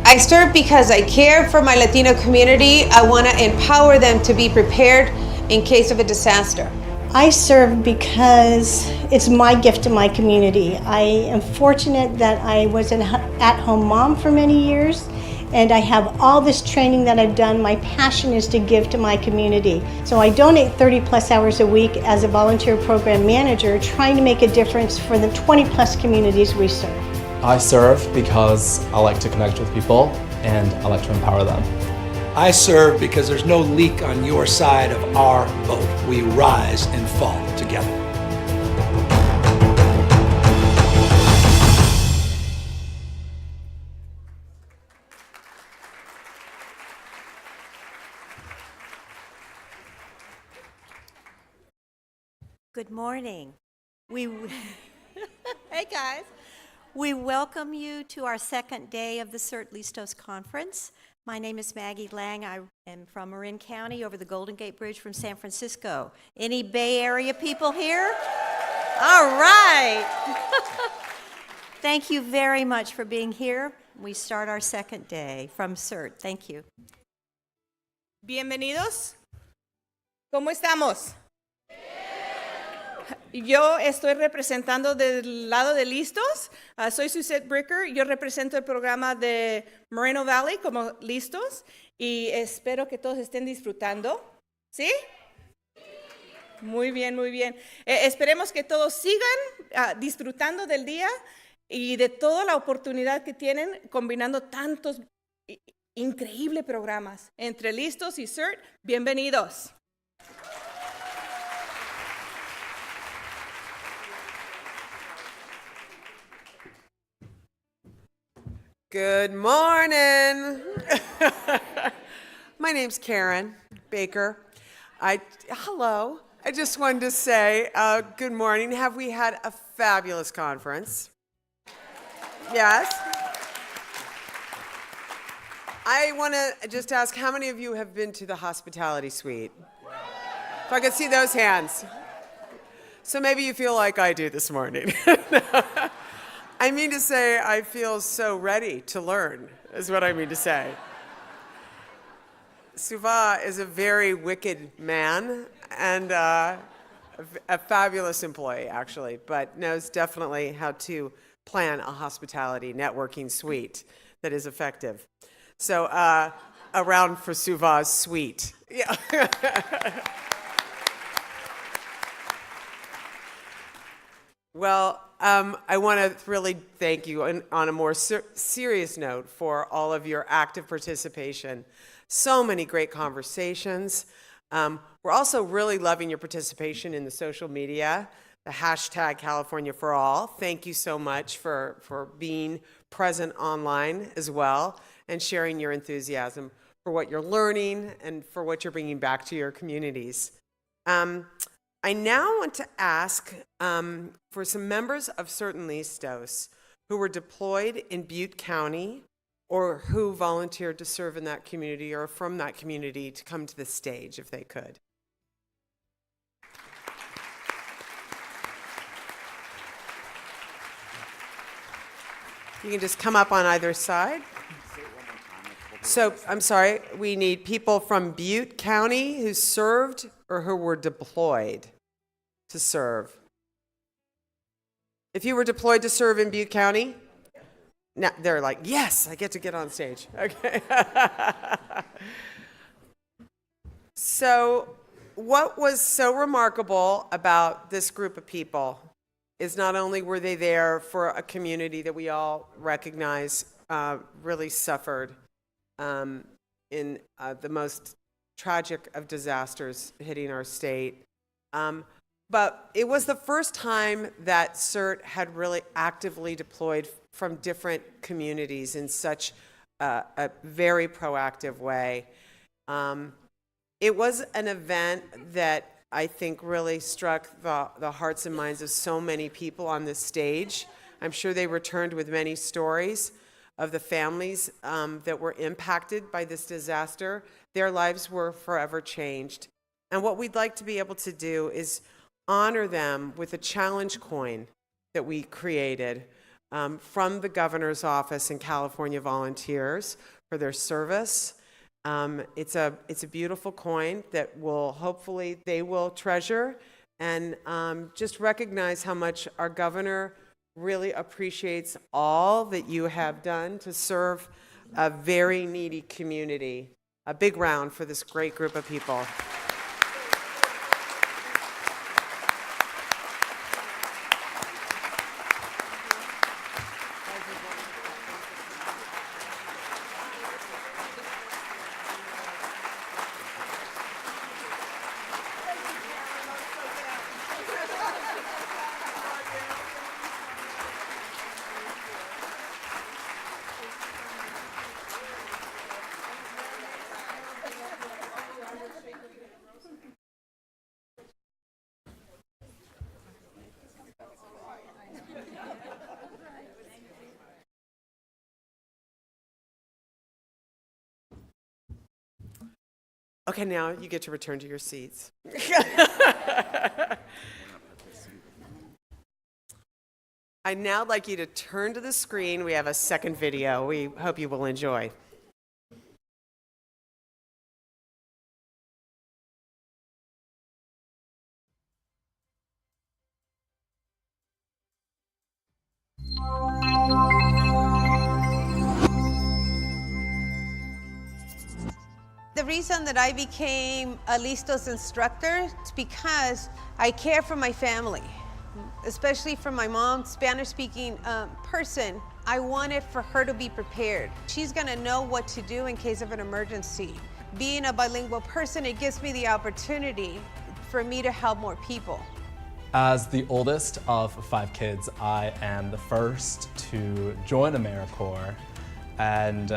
I serve because I care for my Latino community. I want to empower them to be prepared in case of a disaster. I serve because it's my gift to my community. I am fortunate that I was an at-home mom for many years, and I have all this training that I've done. My passion is to give to my community. So I donate 30 plus hours a week as a volunteer program manager, trying to make a difference for the 20 plus communities we serve. I serve because I like to connect with people and I like to empower them. I serve because there's no leak on your side of our boat. We rise and fall together. Good morning. Hey guys. We welcome you to our second day of the Cert Listos Conference. My name is Maggie Lang. I am from Marin County over the Golden Gate Bridge from San Francisco. Any Bay Area people here? All right. Thank you very much for being here. We start our second day from Cert. Thank you. Bienvenidos. ¿Cómo estamos? Yo estoy representando del lado de Listos. Soy Suzette Bricker. Yo represento el programa de Moreno Valley como Listos y espero que todos estén disfrutando. ¿Sí? Muy bien, muy bien. Esperemos que todos sigan disfrutando del día y de toda la oportunidad que tienen combinando tantos increíbles programas. Entre Listos y Cert, bienvenidos. Good morning. My name's Karen Baker. Hello. I just wanted to say good morning. Have we had a fabulous conference? Yes. I want to just ask, how many of you have been to the hospitality suite? If I could see those hands. So maybe you feel like I do this morning. I mean to say, I feel so ready to learn, is what I mean to say. Suva is a very wicked man and a fabulous employee, actually, but knows definitely how to plan a hospitality networking suite that is effective. So a round for Suva's suite. Yeah. Well, I want to really thank you on a more serious note for all of your active participation. So many great conversations. We're also really loving your participation in the social media, the hashtag California for All. Thank you so much for being present online as well and sharing your enthusiasm for what you're learning and for what you're bringing back to your communities. I now want to ask for some members of Cert Listos who were deployed in Butte County or who volunteered to serve in that community or from that community to come to the stage if they could. You can just come up on either side. So, I'm sorry, we need people from Butte County who served or who were deployed to serve. If you were deployed to serve in Butte County, now they're like, yes, I get to get on stage. Okay. So, what was so remarkable about this group of people is not only were they there for a community that we all recognize really suffered in the most tragic of disasters hitting our state. But it was the first time that CERT had really actively deployed from different communities in such a very proactive way. It was an event that I think really struck the hearts and minds of so many people on this stage. I'm sure they returned with many stories of the families that were impacted by this disaster. Their lives were forever changed. And what we'd like to be able to do is honor them with a challenge coin that we created from the governor's office and California Volunteers for their service. It's a beautiful coin that will hopefully they will treasure and just recognize how much our governor really appreciates all that you have done to serve a very needy community. A big round for this great group of people. Okay, now you get to return to your seats. I'd now like you to turn to the screen. We have a second video we hope you will enjoy. The reason that I became a Listos instructor is because I care for my family, especially for my mom, Spanish-speaking person. I wanted for her to be prepared. She's gonna know what to do in case of an emergency. Being a bilingual person, it gives me the opportunity for me to help more people. As the oldest of 5 kids, I am the first to join AmeriCorps, and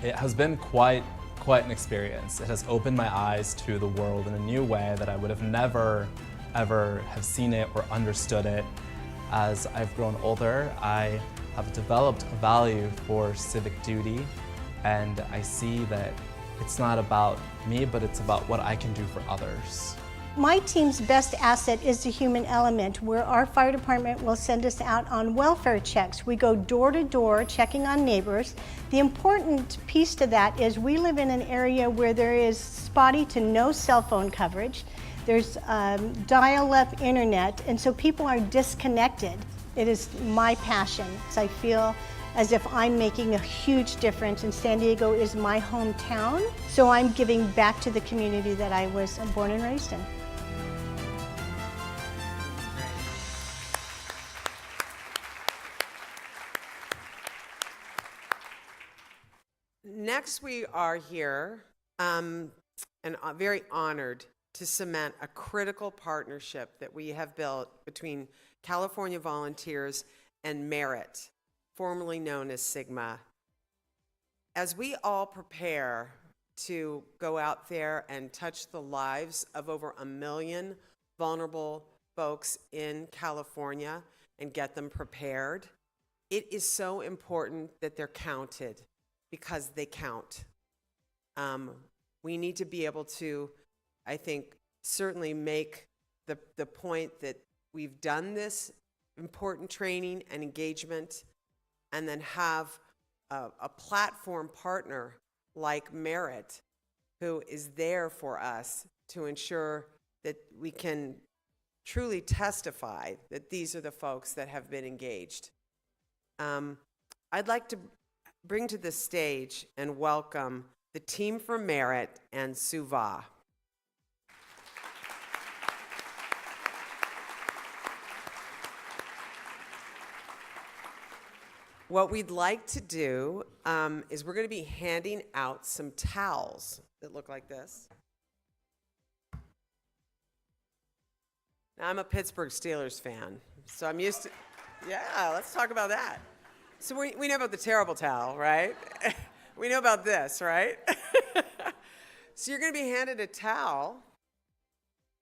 it has been quite an experience. It has opened my eyes to the world in a new way that I would have never, ever have seen it or understood it. As I've grown older, I have developed a value for civic duty, and I see that it's not about me, but it's about what I can do for others. My team's best asset is the human element, where our fire department will send us out on welfare checks. We go door to door checking on neighbors. The important piece to that is we live in an area where there is spotty to no cell phone coverage. There's dial-up internet, and so people are disconnected. It is my passion. I feel as if I'm making a huge difference, and San Diego is my hometown, so I'm giving back to the community that I was born and raised in. Next, we are here and very honored to cement a critical partnership that we have built between California Volunteers and Merit, formerly known as Sigma. As we all prepare to go out there and touch the lives of over 1 million vulnerable folks in California and get them prepared, it is so important that they're counted, because they count. We need to be able to, I think, certainly make the point that we've done this important training and engagement, and then have a platform partner like Merit, who is there for us to ensure that we can truly testify that these are the folks that have been engaged. I'd like to bring to the stage and welcome the team from Merit and Suva. What we'd like to do is we're going to be handing out some towels that look like this. Now, I'm a Pittsburgh Steelers fan, so I'm used to, yeah, let's talk about that. So we know about the terrible towel, right? We know about this, right? So you're going to be handed a towel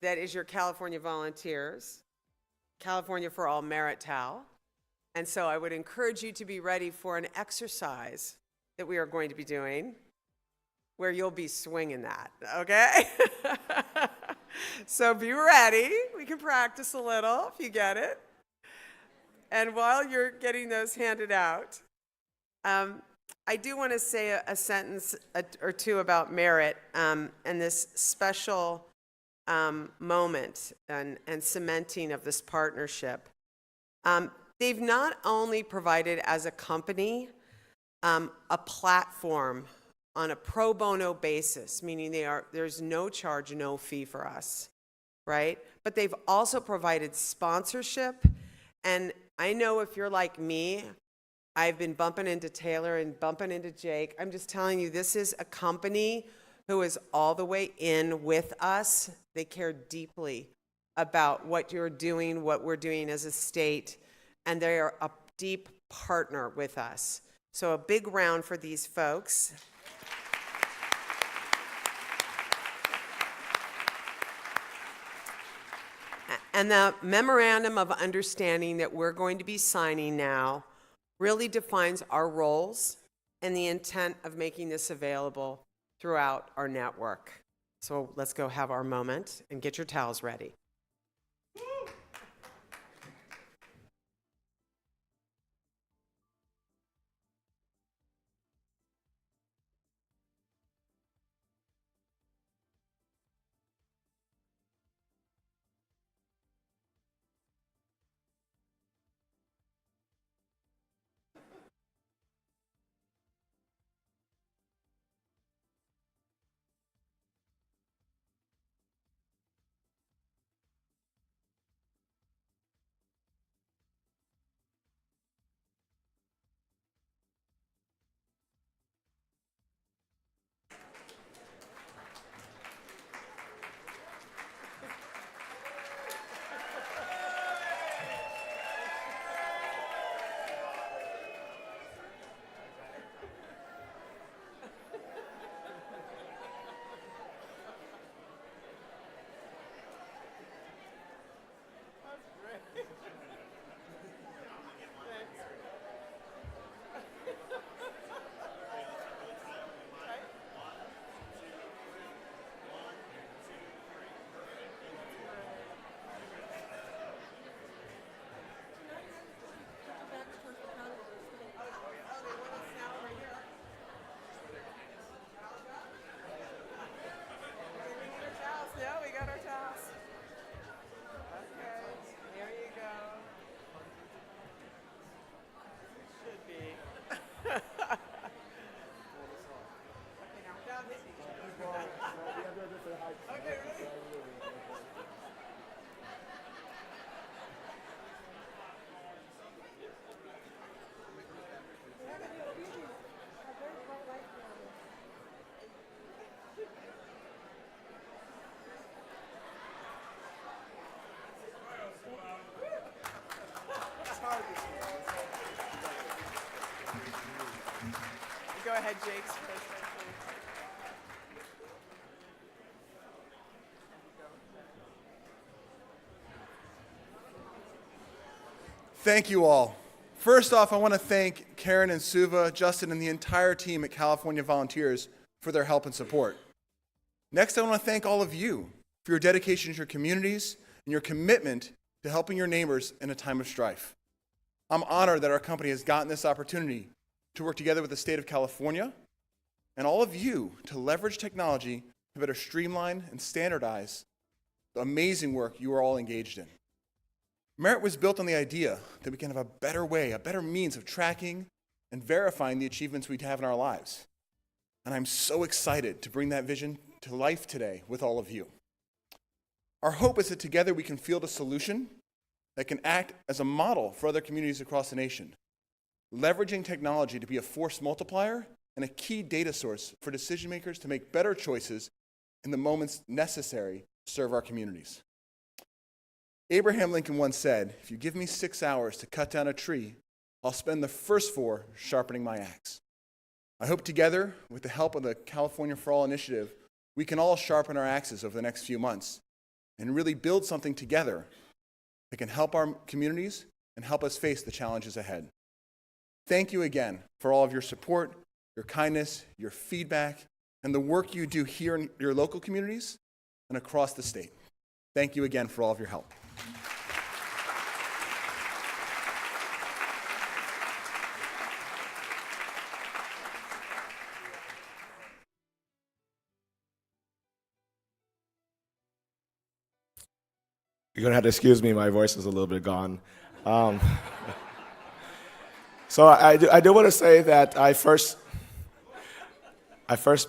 that is your California Volunteers, California for All Merit towel. And so I would encourage you to be ready for an exercise that we are going to be doing. where you'll be swinging that, okay? So be ready. We can practice a little if you get it. And while you're getting those handed out, I do want to say a sentence or two about merit and this special moment and cementing of this partnership. They've not only provided as a company a platform on a pro bono basis, meaning there's no charge, no fee for us, right? But they've also provided sponsorship. And I know if you're like me, I've been bumping into Taylor and bumping into Jake. I'm just telling you, this is a company who is all the way in with us. They care deeply about what you're doing, what we're doing as a state, and they are a deep partner with us. So a big round for these folks. And the memorandum of understanding that we're going to be signing now really defines our roles and the intent of making this available throughout our network. So let's go have our moment and get your towels ready. Go ahead, Jake's first. Thank you all. First off, I want to thank Karen and Suva, Justin, and the entire team at California Volunteers for their help and support. Next, I want to thank all of you for your dedication to your communities and your commitment to helping your neighbors in a time of strife. I'm honored that our company has gotten this opportunity to work together with the state of California and all of you to leverage technology to better streamline and standardize the amazing work you are all engaged in. Merit was built on the idea that we can have a better way, a better means of tracking and verifying the achievements we have in our lives. And I'm so excited to bring that vision to life today with all of you. Our hope is that together we can field a solution that can act as a model for other communities across the nation, leveraging technology to be a force multiplier and a key data source for decision makers to make better choices in the moments necessary to serve our communities. Abraham Lincoln once said, "If you give me 6 hours to cut down a tree, I'll spend the first 4 sharpening my axe." I hope together, with the help of the California for All initiative, we can all sharpen our axes over the next few months and really build something together that can help our communities and help us face the challenges ahead. Thank you again for all of your support, your kindness, your feedback, and the work you do here in your local communities and across the state. Thank you again for all of your help. You're gonna have to excuse me, my voice is a little bit gone. So I do want to say that I first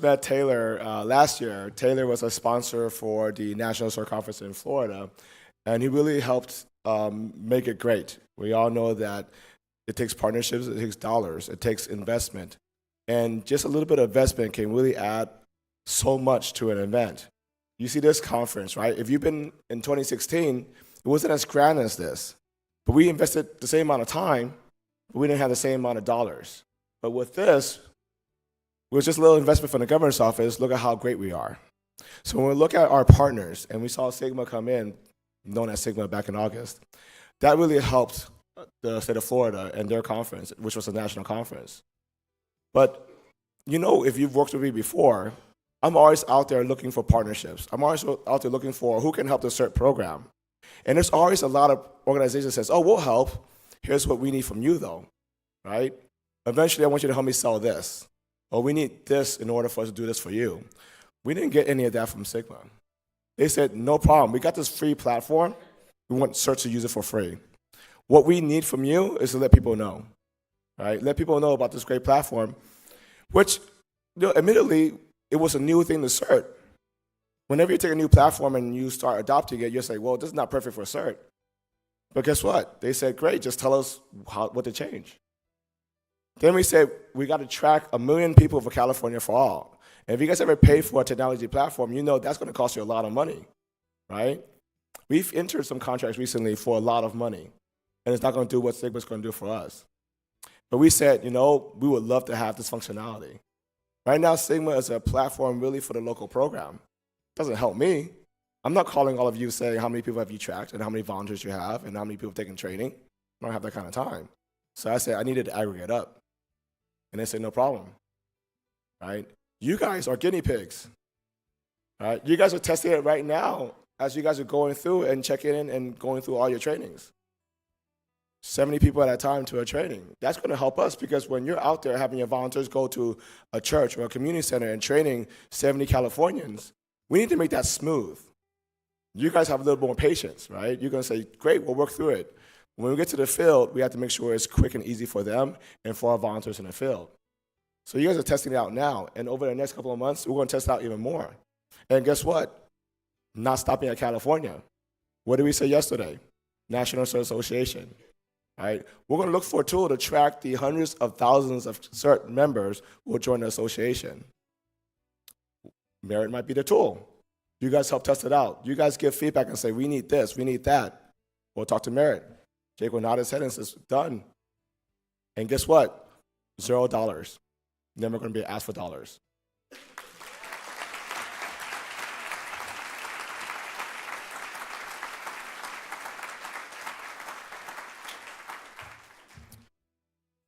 met Taylor last year. Taylor was a sponsor for the National Cert Conference in Florida, and he really helped make it great. We all know that it takes partnerships, it takes dollars, it takes investment, and just a little bit of investment can really add so much to an event. You see this conference, right? If you've been in 2016, it wasn't as grand as this, but we invested the same amount of time, but we didn't have the same amount of dollars. But with this, it was just a little investment from the governor's office. Look at how great we are. So when we look at our partners, and we saw Sigma come in, known as Sigma back in August, that really helped the state of Florida and their conference, which was a national conference. But you know, if you've worked with me before, I'm always out there looking for partnerships. I'm always out there looking for who can help the CERT program. And there's always a lot of organizations that says, oh, we'll help. Here's what we need from you, though, right? Eventually, I want you to help me sell this. Or we need this in order for us to do this for you. We didn't get any of that from Sigma. They said, no problem. We got this free platform. We want CERT to use it for free. What we need from you is to let people know, right? Let people know about this great platform, which, admittedly, it was a new thing to CERT. Whenever you take a new platform and you start adopting it, you say, well, this is not perfect for CERT. But guess what? They said, great, just tell us what to change. Then we said, we got to track 1 million people for California for All. And if you guys ever pay for a technology platform, you know that's going to cost you a lot of money, right? We've entered some contracts recently for a lot of money, and it's not going to do what Sigma's going to do for us. But we said, we would love to have this functionality. Right now, Sigma is a platform really for the local program. It doesn't help me. I'm not calling all of you saying how many people have you tracked and how many volunteers you have and how many people have taken training. I don't have that kind of time. So I said I needed to aggregate up. And they said, no problem, right? You guys are guinea pigs, right? You guys are testing it right now as you guys are going through and checking in and going through all your trainings. 70 people at a time to a training. That's going to help us because when you're out there having your volunteers go to a church or a community center and training 70 Californians, we need to make that smooth. You guys have a little more patience, right? You're going to say, great, we'll work through it. When we get to the field, we have to make sure it's quick and easy for them and for our volunteers in the field. So you guys are testing it out now, and over the next couple of months, we're going to test it out even more. And guess what? Not stopping at California. What did we say yesterday? National CERT Association. Right? We're going to look for a tool to track the hundreds of thousands of CERT members who will join the association. Merit might be the tool. You guys help test it out. You guys give feedback and say, we need this, we need that. We'll talk to Merit. Jake will nod his head and says, done. And guess what? $0. Never going to be asked for dollars.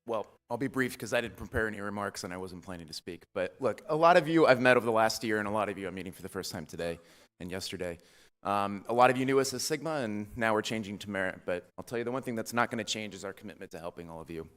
Well, I'll be brief because I didn't prepare any remarks and I wasn't planning to speak. But look, a lot of you I've met over the last year, and a lot of you I'm meeting for the first time today and yesterday. A lot of you knew us as Sigma, and now we're changing to Merit. But I'll tell you, the one thing that's not going to change is our commitment to helping all of you.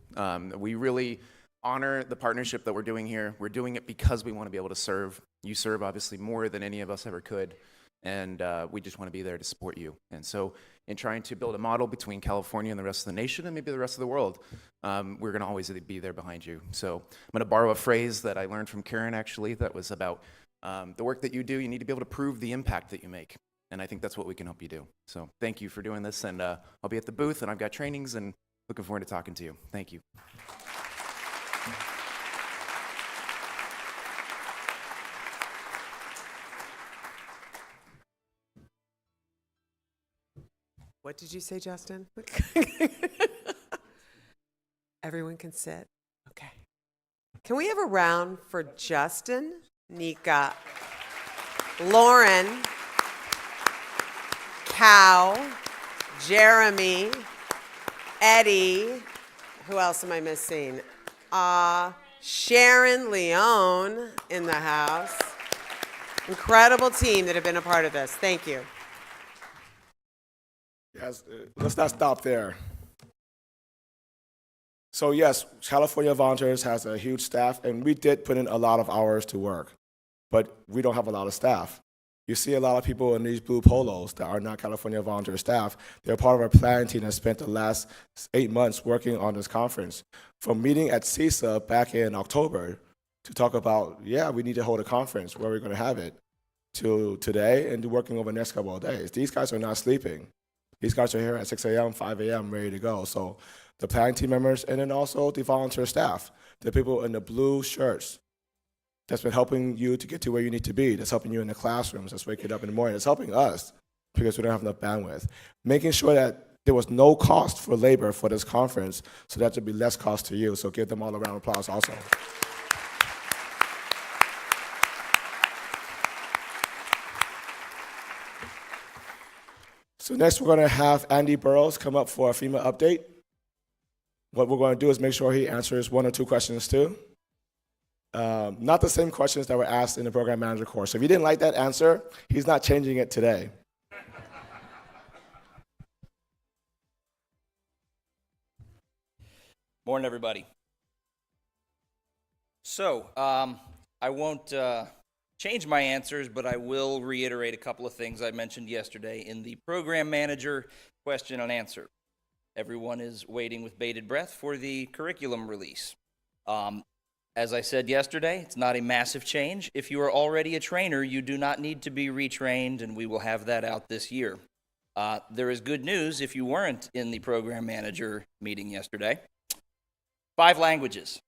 We really honor the partnership that we're doing here. We're doing it because we want to be able to serve. You serve, obviously, more than any of us ever could. And we just want to be there to support you. And so in trying to build a model between California and the rest of the nation and maybe the rest of the world, we're going to always be there behind you. So I'm going to borrow a phrase that I learned from Karen, actually, that was about the work that you do. You need to be able to prove the impact that you make. And I think that's what we can help you do. So thank you for doing this. And I'll be at the booth, and I've got trainings, and looking forward to talking to you. Thank you. What did you say, Justin? Everyone can sit. Okay. Can we have a round for Justin, Nika, Lauren, Cal, Jeremy, Eddie. Who else am I missing? Sharon Leone in the house. Incredible team that have been a part of this. Thank you. Yes, let's not stop there. So yes, California Volunteers has a huge staff, and we did put in a lot of hours to work, but we don't have a lot of staff. You see a lot of people in these blue polos that are not California Volunteer staff. They're part of our planning team that spent the last 8 months working on this conference. From meeting at CISA back in October to talk about, yeah, we need to hold a conference, where we're going to have it, to today and working over the next couple of days. These guys are not sleeping. These guys are here at 6 a.m., 5 a.m., ready to go. So the planning team members, and then also the volunteer staff, the people in the blue shirts, that's been helping you to get to where you need to be, that's helping you in the classrooms, that's waking up in the morning, that's helping us because we don't have enough bandwidth. Making sure that there was no cost for labor for this conference, so that would be less cost to you. So give them all a round of applause also. So next we're going to have Andy Burrows come up for a FEMA update. What we're going to do is make sure he answers 1 or 2 questions too. Not the same questions that were asked in the program manager course. So if you didn't like that answer, he's not changing it today. Morning, everybody. So, I won't change my answers, but I will reiterate a couple of things I mentioned yesterday in the program manager question and answer. Everyone is waiting with bated breath for the curriculum release. As I said yesterday, it's not a massive change. If you are already a trainer, you do not need to be retrained, and we will have that out this year. There is good news if you weren't in the program manager meeting yesterday. 5 languages: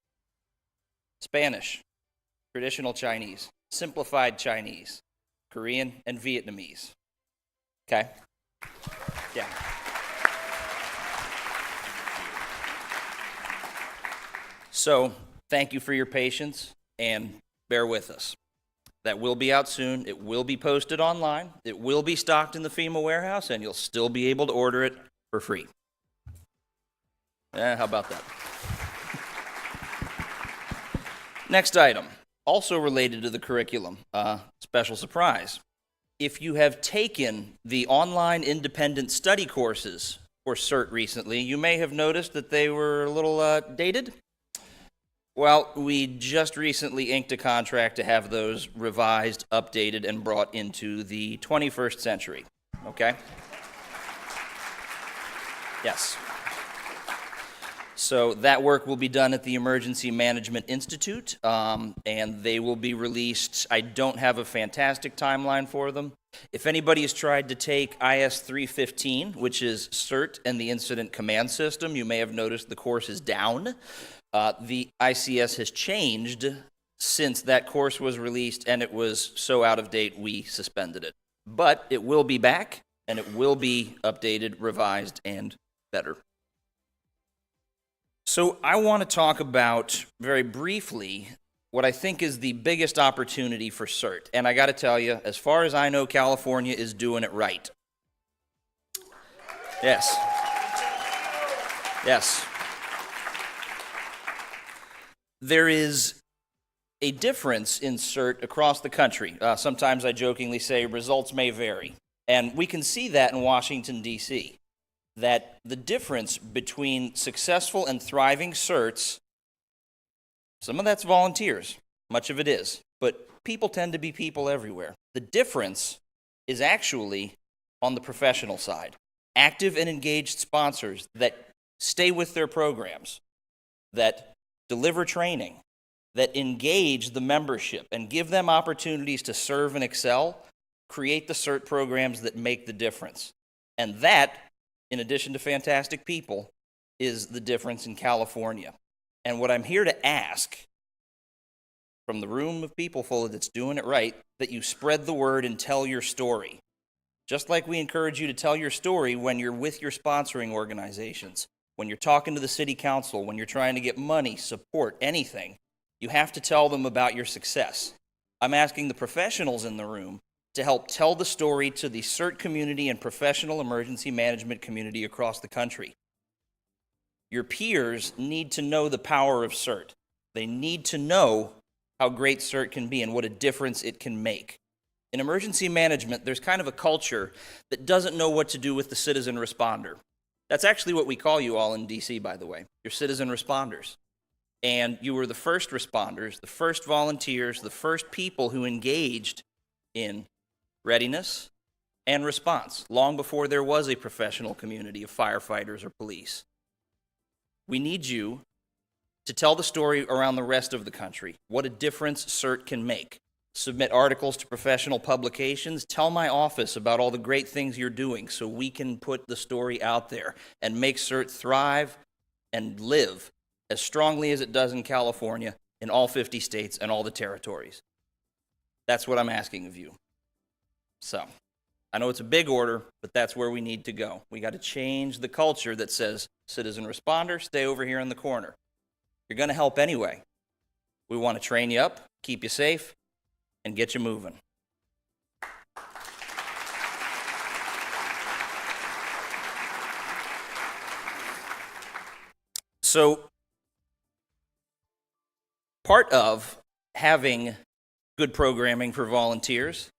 Spanish, traditional Chinese, simplified Chinese, Korean, and Vietnamese. Okay? Yeah. So, thank you for your patience, and bear with us. That will be out soon. It will be posted online. It will be stocked in the FEMA warehouse, and you'll still be able to order it for free. How about that? Next item, also related to the curriculum, special surprise. If you have taken the online independent study courses for CERT recently, you may have noticed that they were a little dated. Well, we just recently inked a contract to have those revised, updated, and brought into the 21st century, okay? Yes. So that work will be done at the Emergency Management Institute, and they will be released. I don't have a fantastic timeline for them. If anybody has tried to take IS 315, which is CERT and the Incident Command System, you may have noticed the course is down. The ICS has changed since that course was released, and it was so out of date we suspended it. But it will be back, and it will be updated, revised, and better. So I want to talk about, very briefly, what I think is the biggest opportunity for CERT. And I got to tell you, as far as I know, California is doing it right. Yes. Yes. There is a difference in CERT across the country. Sometimes I jokingly say results may vary. And we can see that in Washington, D.C., that the difference between successful and thriving CERTs, some of that's volunteers, much of it is, but people tend to be people everywhere. The difference is actually on the professional side. Active and engaged sponsors that stay with their programs, that deliver training, that engage the membership and give them opportunities to serve and excel, create the CERT programs that make the difference. And that, in addition to fantastic people, is the difference in California. And what I'm here to ask from the room of people full that's doing it right, that you spread the word and tell your story. Just like we encourage you to tell your story when you're with your sponsoring organizations, when you're talking to the city council, when you're trying to get money, support, anything, you have to tell them about your success. I'm asking the professionals in the room to help tell the story to the CERT community and professional emergency management community across the country. Your peers need to know the power of CERT. They need to know how great CERT can be and what a difference it can make. In emergency management, there's kind of a culture that doesn't know what to do with the citizen responder. That's actually what we call you all in DC, by the way. You're citizen responders. And you were the first responders, the first volunteers, the first people who engaged in readiness and response, long before there was a professional community of firefighters or police. We need you to tell the story around the rest of the country, what a difference CERT can make. Submit articles to professional publications. Tell my office about all the great things you're doing so we can put the story out there and make CERT thrive and live as strongly as it does in California, in all 50 states and all the territories. That's what I'm asking of you. So, I know it's a big order, but that's where we need to go. We got to change the culture that says, citizen responder, stay over here in the corner. You're going to help anyway. We want to train you up, keep you safe, and get you moving. So, part of having good programming for volunteers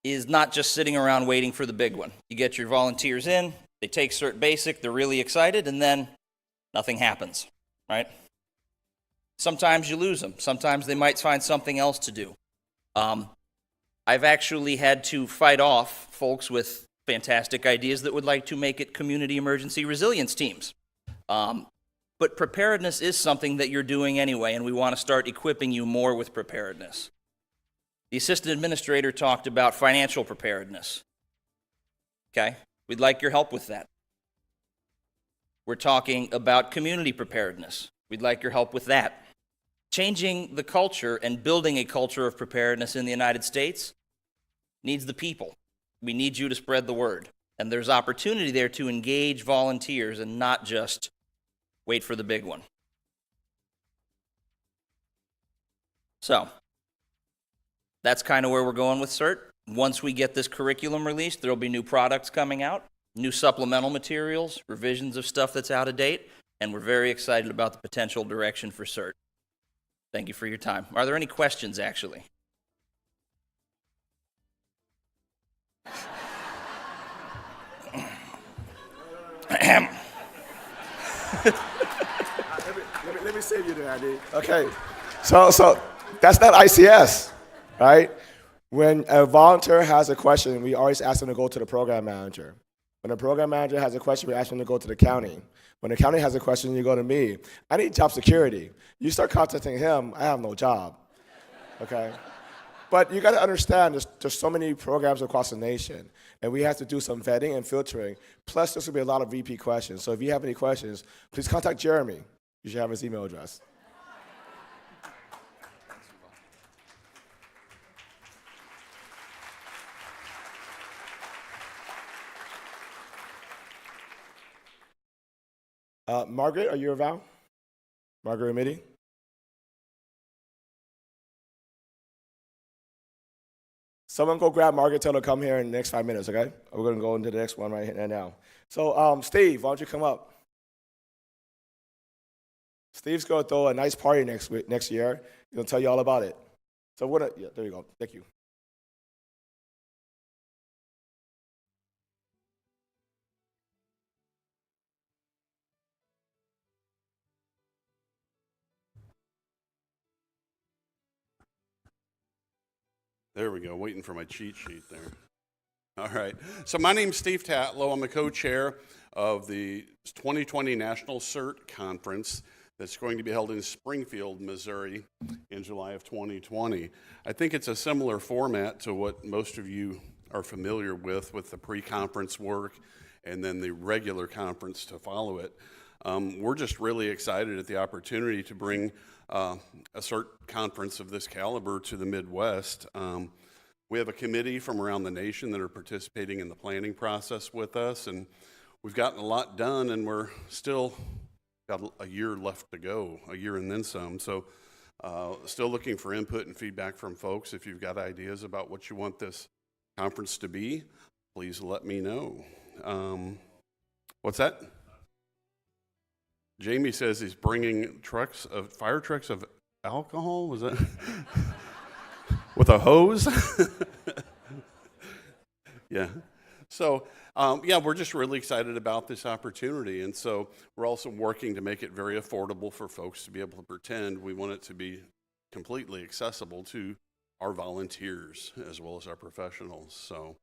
is not just sitting around waiting for the big one. You get your volunteers in, they take CERT Basic, they're really excited, and then nothing happens, right? Sometimes you lose them. Sometimes they might find something else to do. I've actually had to fight off folks with fantastic ideas that would like to make it community emergency resilience teams. But preparedness is something that you're doing anyway, and we want to start equipping you more with preparedness. The assistant administrator talked about financial preparedness. Okay, we'd like your help with that. We're talking about community preparedness. We'd like your help with that. Changing the culture and building a culture of preparedness in the United States needs the people. We need you to spread the word. And there's opportunity there to engage volunteers and not just wait for the big one. So, that's kind of where we're going with CERT. Once we get this curriculum released, there'll be new products coming out, new supplemental materials, revisions of stuff that's out of date, and we're very excited about the potential direction for CERT. Thank you for your time. Are there any questions, actually? Let me save you there, Andy. Okay, so that's not ICS, right? When a volunteer has a question, we always ask them to go to the program manager. When the program manager has a question, we ask them to go to the county. When the county has a question, you go to me. I need job security. You start contacting him, I have no job, okay? But you gotta understand, there's so many programs across the nation, and we have to do some vetting and filtering. Plus, there's gonna be a lot of VP questions. So if you have any questions, please contact Jeremy. You should have his email address. Margaret, are you around? Margaret Mitty? Someone go grab Margaret, tell her to come here in the next 5 minutes, okay? We're gonna go into the next one right here now. So Steve, why don't you come up? Steve's gonna throw a nice party next year. He's gonna tell you all about it. So yeah, there you go, thank you. There we go, waiting for my cheat sheet there. All right, so my name's Steve Tatlow. I'm the co-chair of the 2020 National Cert Conference that's going to be held in Springfield, Missouri in July of 2020. I think it's a similar format to what most of you are familiar with the pre-conference work and then the regular conference to follow it. We're just really excited at the opportunity to bring a CERT conference of this caliber to the Midwest. We have a committee from around the nation that are participating in the planning process with us, and we've gotten a lot done, and we're still got a year left to go, a year and then some. So still looking for input and feedback from folks. If you've got ideas about what you want this conference to be, please let me know. What's that? Jamie says he's bringing fire trucks of alcohol? Was that with a hose? Yeah. So, yeah, we're just really excited about this opportunity. And so we're also working to make it very affordable for folks to be able to attend. We want it to be completely accessible to our volunteers as well as our professionals. So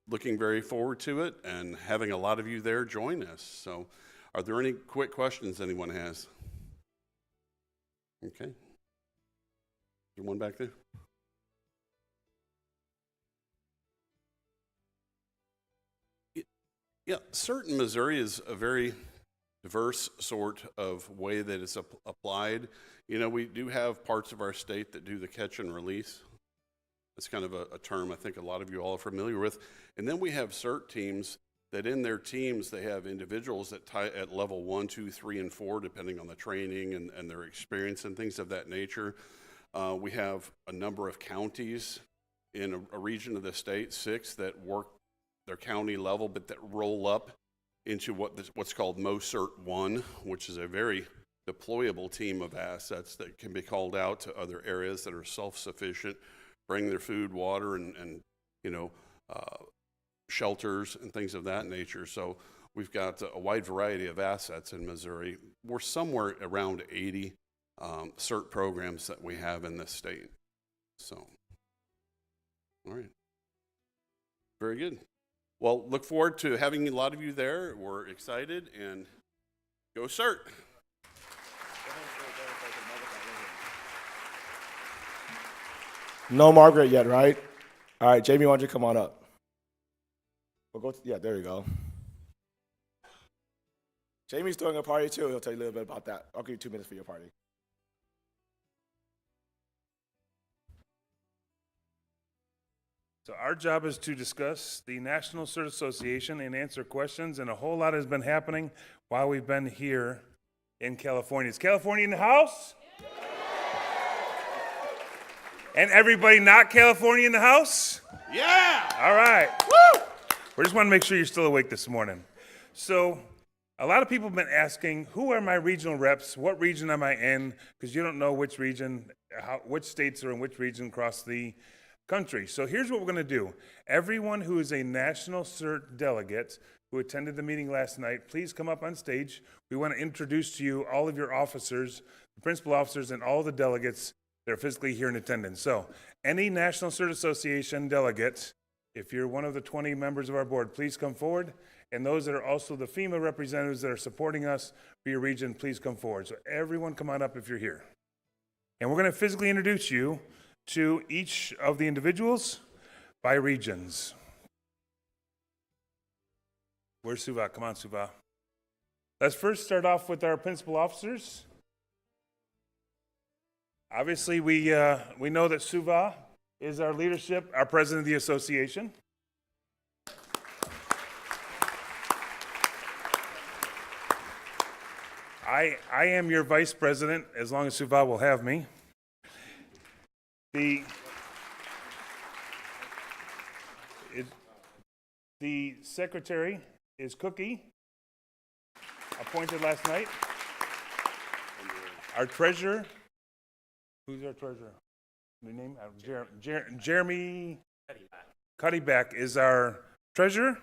looking very forward to it and having a lot of you there join us. So are there any quick questions anyone has? Okay. Is there one back there? Yeah, CERT in Missouri is a very diverse sort of way that it's applied. You know, we do have parts of our state that do the catch and release. That's kind of a term I think a lot of you all are familiar with. And then we have CERT teams that in their teams, they have individuals that at level 1, 2, 3, and 4, depending on the training and their experience and things of that nature. We have a number of counties in a region of the state, 6, that work their county level, but that roll up into what's called MOU Cert 1, which is a very deployable team of assets that can be called out to other areas that are self-sufficient, bring their food, water, and you know, shelters and things of that nature. So we've got a wide variety of assets in Missouri. We're somewhere around 80 CERT programs that we have in this state. So, all right. Very good. Well, look forward to having a lot of you there. We're excited, and go CERT. No Margaret yet, right? All right, Jamie, why don't you come on up? We'll go yeah, there you go. Jamie's throwing a party too. He'll tell you a little bit about that. I'll give you 2 minutes for your party. So our job is to discuss the National Cert Association and answer questions, and a whole lot has been happening while we've been here in California. Is California in the house? And everybody not California in the house? Yeah! All right. Woo! We just want to make sure you're still awake this morning. So a lot of people have been asking, who are my regional reps? What region am I in? Because you don't know which region, which states are in which region across the country. So here's what we're going to do. Everyone who is a National CERT delegate who attended the meeting last night, please come up on stage. We want to introduce to you all of your officers, the principal officers, and all the delegates that are physically here in attendance. So any National CERT Association delegate, if you're one of the 20 members of our board, please come forward. And those that are also the FEMA representatives that are supporting us for your region, please come forward. So everyone come on up if you're here. And we're going to physically introduce you to each of the individuals by regions. Where's Suva? Come on, Suva. Let's first start off with our principal officers. Obviously, we know that Suva is our leadership, our president of the association. I am your vice president, as long as Suva will have me. The secretary is Cookie, appointed last night. Our treasurer, who's our treasurer? New name? Jeremy Cuddyback is our treasurer.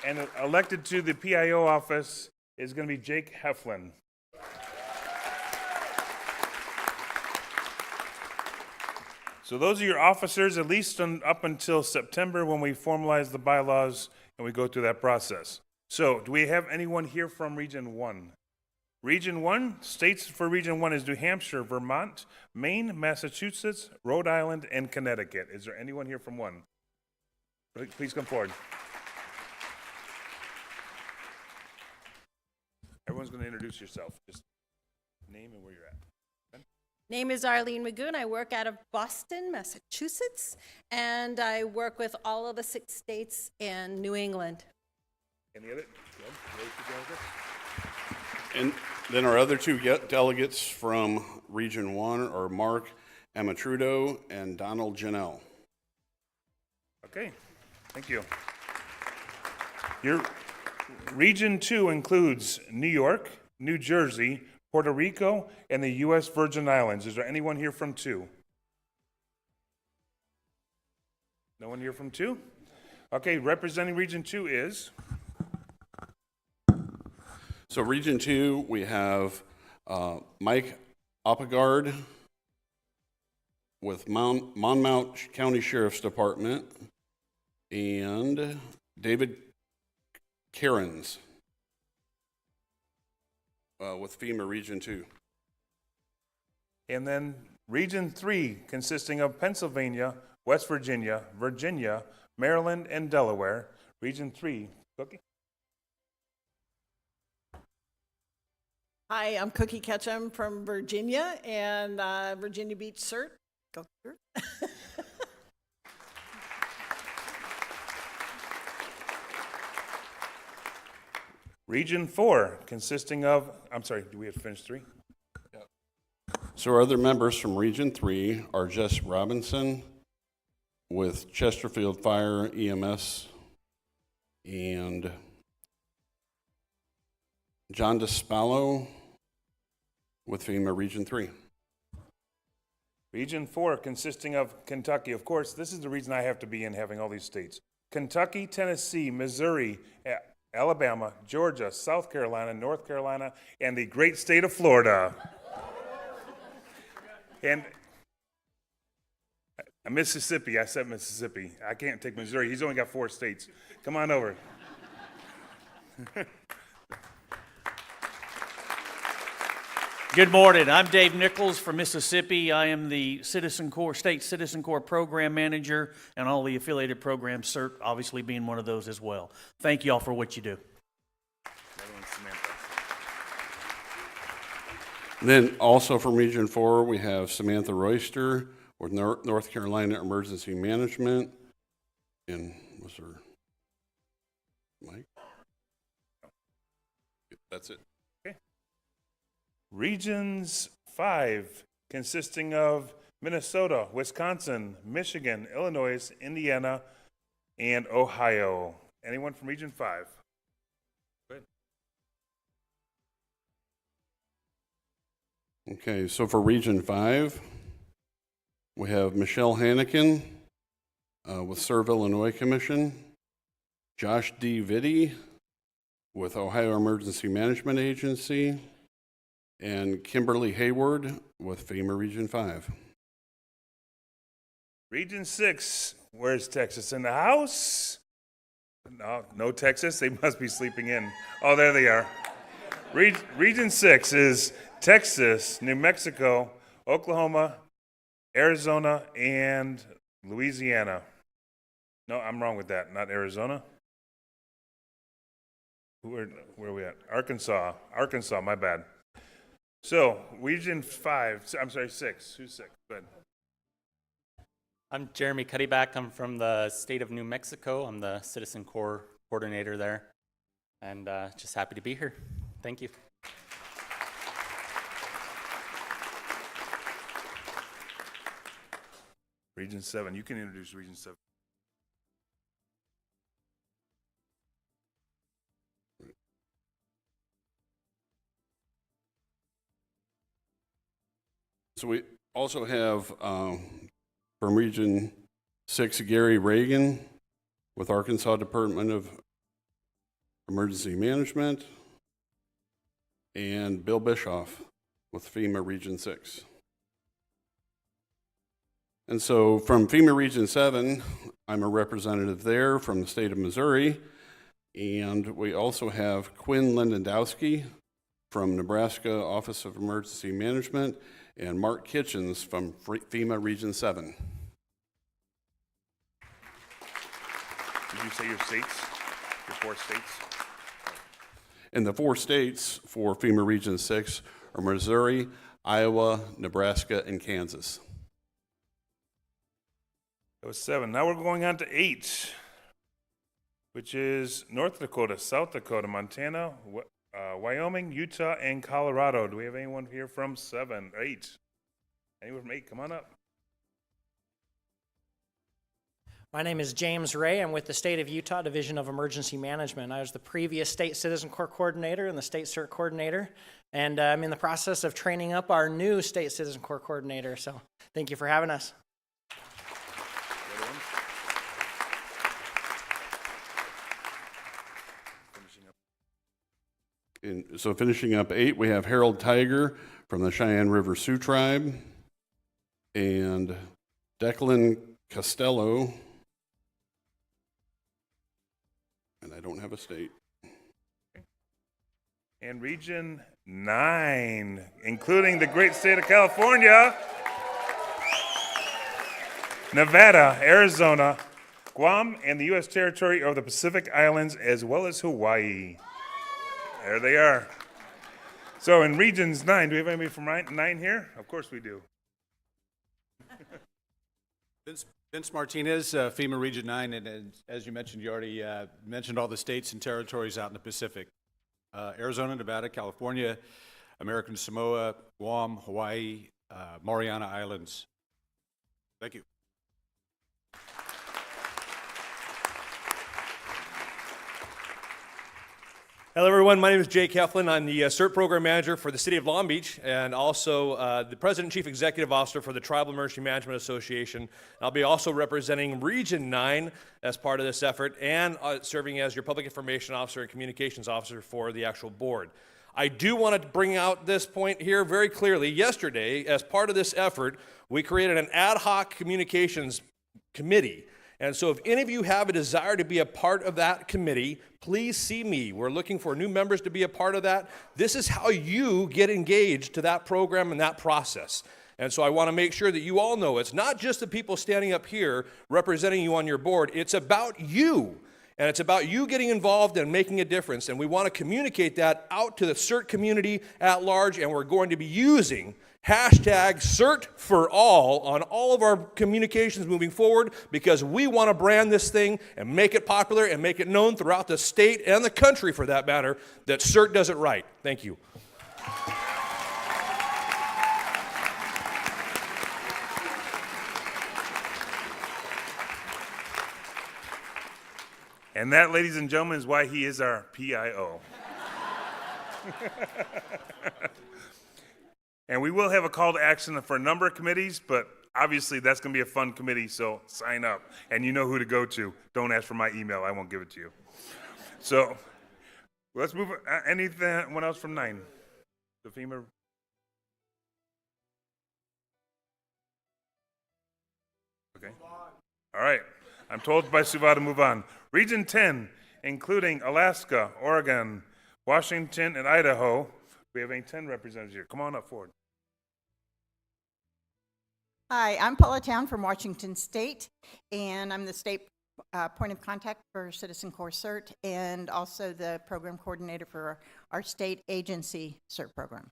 And elected to the PIO office is going to be Jake Heflin. So those are your officers, at least up until September when we formalize the bylaws and we go through that process. So do we have anyone here from Region 1? Region 1, states for Region 1 is New Hampshire, Vermont, Maine, Massachusetts, Rhode Island, and Connecticut. Is there anyone here from 1? Please come forward. Everyone's going to introduce yourself. Just name and where you're at. Name is Arlene Magoon. I work out of Boston, Massachusetts, and I work with all of the 6 states in New England. Any other? And then our other 2 delegates from Region 1 are Mark Amatrudo and Donald Janelle. Okay, thank you. Your Region 2 includes New York, New Jersey, Puerto Rico, and the U.S. Virgin Islands. Is there anyone here from 2? No one here from 2? Okay, representing Region 2 is? So Region 2, we have Mike Oppegard with Monmouth County Sheriff's Department and David Cairns with FEMA Region 2. And then Region 3, consisting of Pennsylvania, West Virginia, Maryland, and Delaware. Region 3, Cookie? Hi, I'm Cookie Ketchum from Virginia and Virginia Beach Cert. Go Cert. Region 4, consisting of, I'm sorry, do we have to finish 3? So our other members from Region 3 are Jess Robinson with Chesterfield Fire EMS and John DeSpallo with FEMA Region 3. Region 4, consisting of Kentucky. Of course, this is the reason I have to be in having all these states. Kentucky, Tennessee, Missouri, Alabama, Georgia, South Carolina, North Carolina, and the great state of Florida. And Mississippi, I said Mississippi. I can't take Missouri. He's only got 4 states. Come on over. Good morning. I'm Dave Nichols from Mississippi. I am the State Citizen Corps Program Manager and all the affiliated programs, CERT obviously being one of those as well. Thank you all for what you do. Then also from Region 4, we have Samantha Royster with North Carolina Emergency Management. And was there Mike? That's it. Okay. Regions 5, consisting of Minnesota, Wisconsin, Michigan, Illinois, Indiana, and Ohio. Anyone from Region 5? Good. Okay, so for Region 5, we have Michelle Hannikin with Serve Illinois Commission, Josh D. Vitti with Ohio Emergency Management Agency, and Kimberly Hayward with FEMA Region 5. Region 6, where's Texas in the house? No Texas, they must be sleeping in. Oh, there they are. Region 6 is Texas, New Mexico, Oklahoma, Arizona, and Louisiana. No, I'm wrong with that, not Arizona. Where are we at? Arkansas, my bad. So, Region 5, I'm sorry, 6. Who's 6? Good. I'm Jeremy Cuddyback. I'm from the state of New Mexico. I'm the Citizen Corps coordinator there, and just happy to be here. Thank you. Region 7, you can introduce Region 7. So we also have from Region 6, Gary Reagan with Arkansas Department of Emergency Management, and Bill Bischoff with FEMA Region 6. And so from FEMA Region 7, I'm a representative there from the state of Missouri, and we also have Quinn Lendowski from Nebraska Office of Emergency Management, and Mark Kitchens from FEMA Region 7. Did you say your states? Your 4 states? And the 4 states for FEMA Region 6 are Missouri, Iowa, Nebraska, and Kansas. That was 7. Now we're going on to 8, which is North Dakota, South Dakota, Montana, Wyoming, Utah, and Colorado. Do we have anyone here from 8? Anyone from 8? Come on up. My name is James Ray. I'm with the State of Utah Division of Emergency Management. I was the previous State Citizen Corps Coordinator and the State CERT Coordinator, and I'm in the process of training up our new State Citizen Corps Coordinator, so thank you for having us. So finishing up 8, we have Harold Tiger from the Cheyenne River Sioux Tribe, and Declan Costello, and I don't have a state. And Region 9, including the great state of California, Nevada, Arizona, Guam, and the U.S. territory of the Pacific Islands, as well as Hawaii. There they are. So in Regions 9, do we have anybody from 9 here? Of course we do. Vince Martinez, FEMA Region 9, and as you mentioned, you already mentioned all the states and territories out in the Pacific. Arizona, Nevada, California, American Samoa, Guam, Hawaii, Mariana Islands. Thank you. Hello, everyone. My name is Jake Heflin. I'm the CERT Program Manager for the City of Long Beach and also the President and Chief Executive Officer for the Tribal Emergency Management Association. I'll be also representing Region 9 as part of this effort and serving as your Public Information Officer and Communications Officer for the actual board. I do want to bring out this point here very clearly. Yesterday, as part of this effort, we created an ad hoc communications committee. And so if any of you have a desire to be a part of that committee, please see me. We're looking for new members to be a part of that. This is how you get engaged to that program and that process. And so I want to make sure that you all know it's not just the people standing up here representing you on your board. It's about you. And it's about you getting involved and making a difference. And we want to communicate that out to the CERT community at large. And we're going to be using hashtag #CertForAll on all of our communications moving forward because we want to brand this thing and make it popular and make it known throughout the state and the country, for that matter, that CERT does it right. Thank you. And that, ladies and gentlemen, is why he is our PIO. And we will have a call to action for a number of committees, but obviously that's going to be a fun committee, so sign up. And you know who to go to. Don't ask for my email. I won't give it to you. So let's move. Anyone else from 9? The FEMA. Okay. All right. I'm told by Suva to move on. Region 10, including Alaska, Oregon, Washington, and Idaho. We have any 10 representatives here. Come on up forward. Hi, I'm Paula Town from Washington State, and I'm the state point of contact for Citizen Corps CERT and also the program coordinator for our state agency CERT program.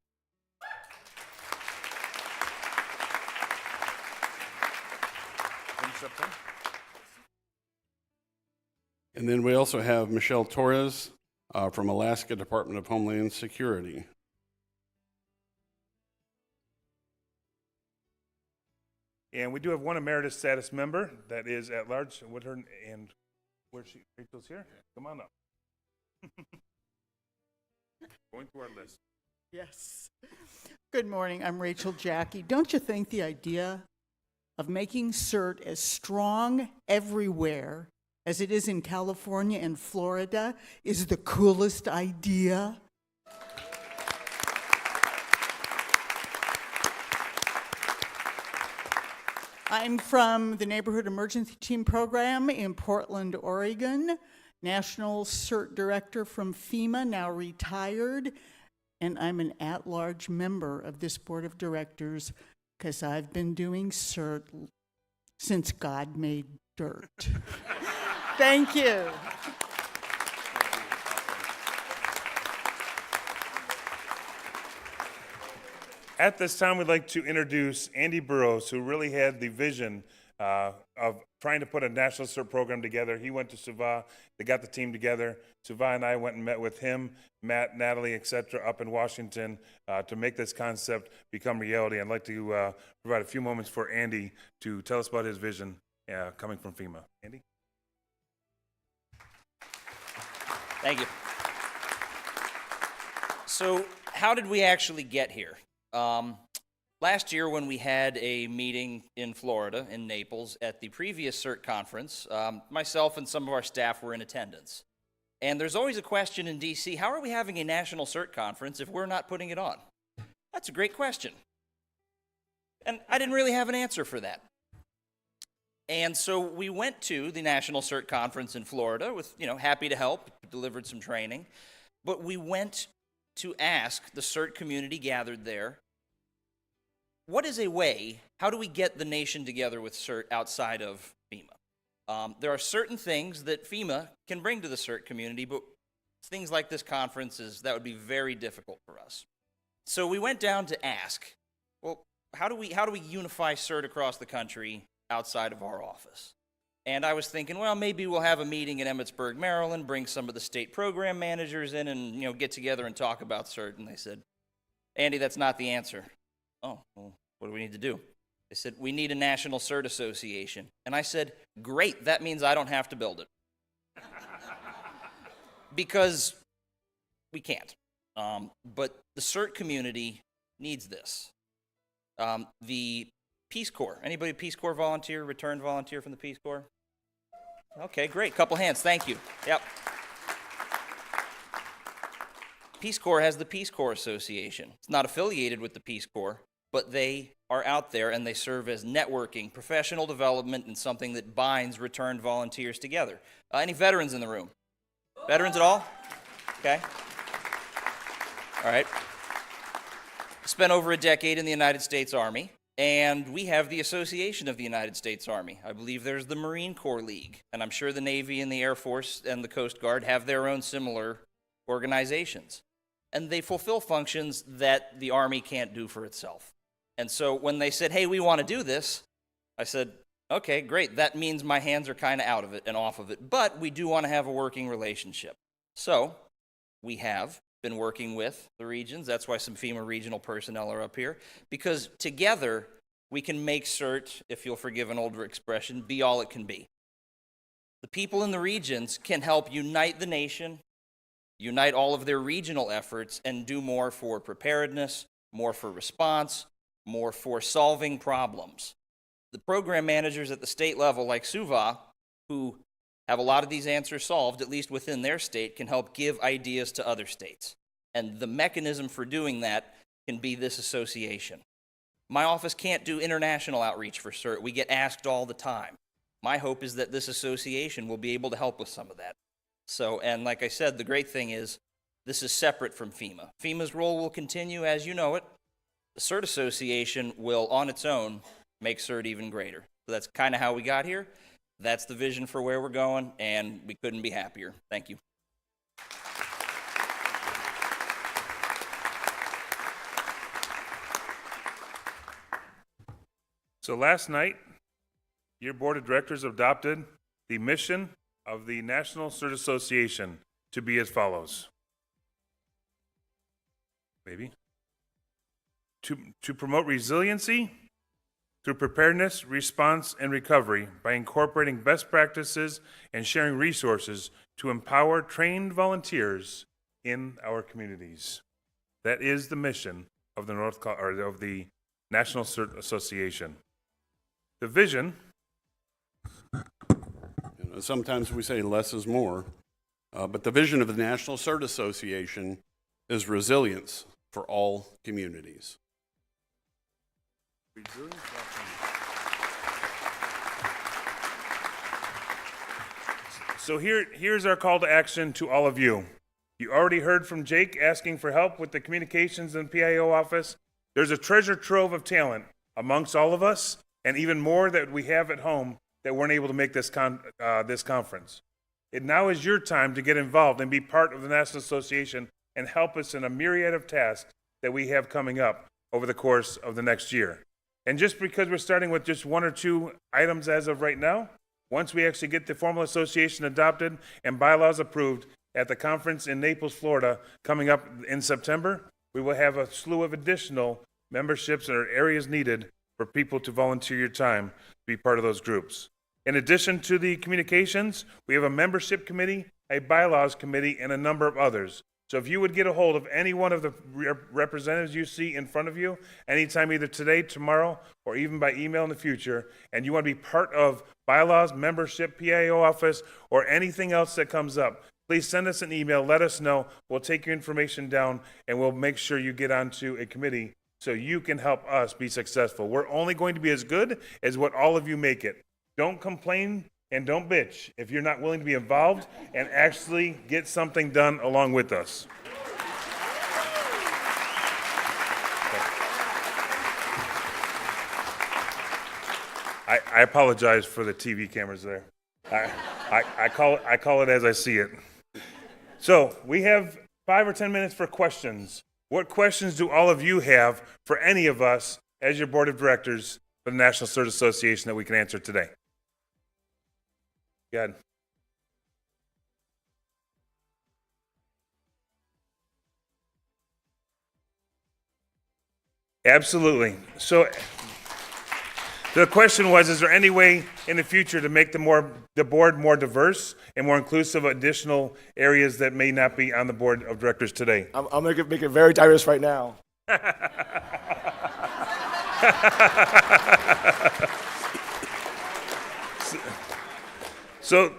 And then we also have Michelle Torres from Alaska Department of Homeland Security. And we do have one emeritus status member that is at large. What her and where's she? Rachel's here. Come on up. Going through our list. Yes. Good morning. I'm Rachel Jackie. Don't you think the idea of making CERT as strong everywhere as it is in California and Florida is the coolest idea? I'm from the Neighborhood Emergency Team Program in Portland, Oregon, National CERT Director from FEMA, now retired, and I'm an at-large member of this Board of Directors because I've been doing CERT since God made dirt. Thank you. At this time, we'd like to introduce Andy Burrows, who really had the vision of trying to put a national CERT program together. He went to Suva. They got the team together. Suva and I went and met with him, Matt, Natalie, etc., up in Washington to make this concept become reality. I'd like to provide a few moments for Andy to tell us about his vision coming from FEMA. Andy? Thank you. So, how did we actually get here? Last year, when we had a meeting in Florida, in Naples, at the previous Cert Conference, myself and some of our staff were in attendance. And there's always a question in DC, how are we having a national Cert Conference if we're not putting it on? That's a great question. And I didn't really have an answer for that. And so we went to the National Cert Conference in Florida with, happy to help, delivered some training. But we went to ask the Cert community gathered there, what is a way, how do we get the nation together with Cert outside of FEMA? There are certain things that FEMA can bring to the Cert community, but things like this conference, that would be very difficult for us. So we went down to ask, well, how do we unify Cert across the country outside of our office? And I was thinking, well, maybe we'll have a meeting in Emmitsburg, Maryland, bring some of the state program managers in and, get together and talk about Cert. And they said, Andy, that's not the answer. Oh, well, what do we need to do? They said, we need a National Cert Association. And I said, great, that means I don't have to build it. Because we can't. But the Cert community needs this. The Peace Corps. Anybody Peace Corps volunteer, returned volunteer from the Peace Corps? Okay, great. Couple hands. Thank you. Yep. Peace Corps has the Peace Corps Association. It's not affiliated with the Peace Corps, but they are out there and they serve as networking, professional development, and something that binds returned volunteers together. Any veterans in the room? Veterans at all? Okay. All right. Spent over a decade in the United States Army. And we have the Association of the United States Army. I believe there's the Marine Corps League, and I'm sure the Navy and the Air Force and the Coast Guard have their own similar organizations. And they fulfill functions that the Army can't do for itself. And so when they said, hey, we want to do this, I said, okay, great. That means my hands are kind of out of it and off of it, but we do want to have a working relationship. So we have been working with the regions. That's why some FEMA regional personnel are up here, because together we can make Cert, if you'll forgive an older expression, be all it can be. The people in the regions can help unite the nation, unite all of their regional efforts, and do more for preparedness, more for response, more for solving problems. The program managers at the state level, like Suva, who have a lot of these answers solved, at least within their state, can help give ideas to other states. And the mechanism for doing that can be this association. My office can't do international outreach for Cert. We get asked all the time. My hope is that this association will be able to help with some of that. So, and like I said, the great thing is this is separate from FEMA. FEMA's role will continue as you know it. The Cert Association will, on its own, make Cert even greater. So that's kind of how we got here. That's the vision for where we're going, and we couldn't be happier. Thank you. So last night, your board of directors adopted the mission of the National Cert Association to be as follows. Maybe. To promote resiliency through preparedness, response, and recovery by incorporating best practices and sharing resources to empower trained volunteers in our communities. That is the mission of the National Cert Association. The vision. Sometimes we say less is more, but the vision of the National Cert Association is resilience for all communities. So here's our call to action to all of you. You already heard from Jake asking for help with the communications and PIO office. There's a treasure trove of talent amongst all of us, and even more that we have at home that weren't able to make this conference. It now is your time to get involved and be part of the National Association and help us in a myriad of tasks that we have coming up over the course of the next year. And just because we're starting with just one or two items as of right now, once we actually get the formal association adopted and bylaws approved at the conference in Naples, Florida, coming up in September, we will have a slew of additional memberships or areas needed for people to volunteer your time to be part of those groups. In addition to the communications, we have a membership committee, a bylaws committee, and a number of others. So if you would get a hold of any one of the representatives you see in front of you, anytime either today, tomorrow, or even by email in the future, and you want to be part of bylaws, membership, PIO office, or anything else that comes up, please send us an email, let us know. We'll take your information down, and we'll make sure you get onto a committee so you can help us be successful. We're only going to be as good as what all of you make it. Don't complain and don't bitch if you're not willing to be involved and actually get something done along with us. I apologize for the TV cameras there. I call it as I see it. So we have 5 or 10 minutes for questions. What questions do all of you have for any of us as your board of directors for the National Cert Association that we can answer today? Go ahead. Absolutely. So the question was, is there any way in the future to make the board more diverse and more inclusive of additional areas that may not be on the board of directors today? I'll make it very diverse right now. So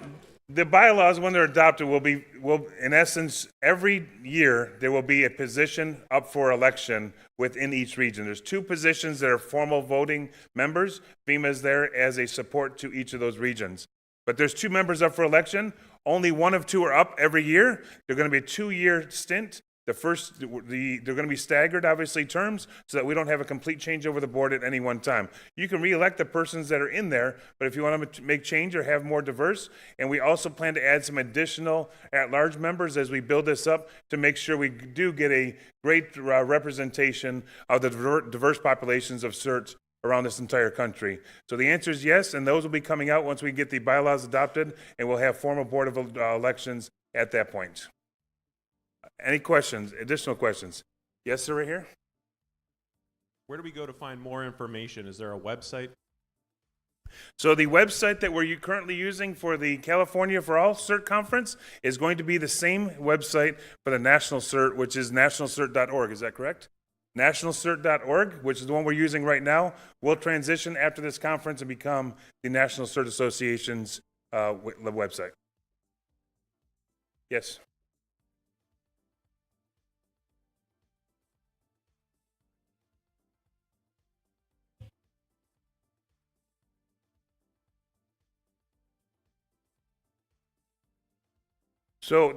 the bylaws, when they're adopted, will in essence, every year there will be a position up for election within each region. There's 2 positions that are formal voting members. FEMA is there as a support to each of those regions. But there's 2 members up for election. Only 1 of 2 are up every year. They're going to be a 2-year stint. They're going to be staggered, obviously, terms, so that we don't have a complete change over the board at any one time. You can re-elect the persons that are in there, but if you want to make change or have more diverse, and we also plan to add some additional at-large members as we build this up to make sure we do get a great representation of the diverse populations of certs around this entire country. So the answer is yes, and those will be coming out once we get the bylaws adopted, and we'll have formal board of elections at that point. Any questions, additional questions? Yes, sir, right here. Where do we go to find more information? Is there a website? So the website that we're currently using for the California for All Cert Conference is going to be the same website for the National Cert, which is nationalcert.org. Is that correct? Nationalcert.org, which is the one we're using right now, will transition after this conference and become the National Cert Association's website. Yes. So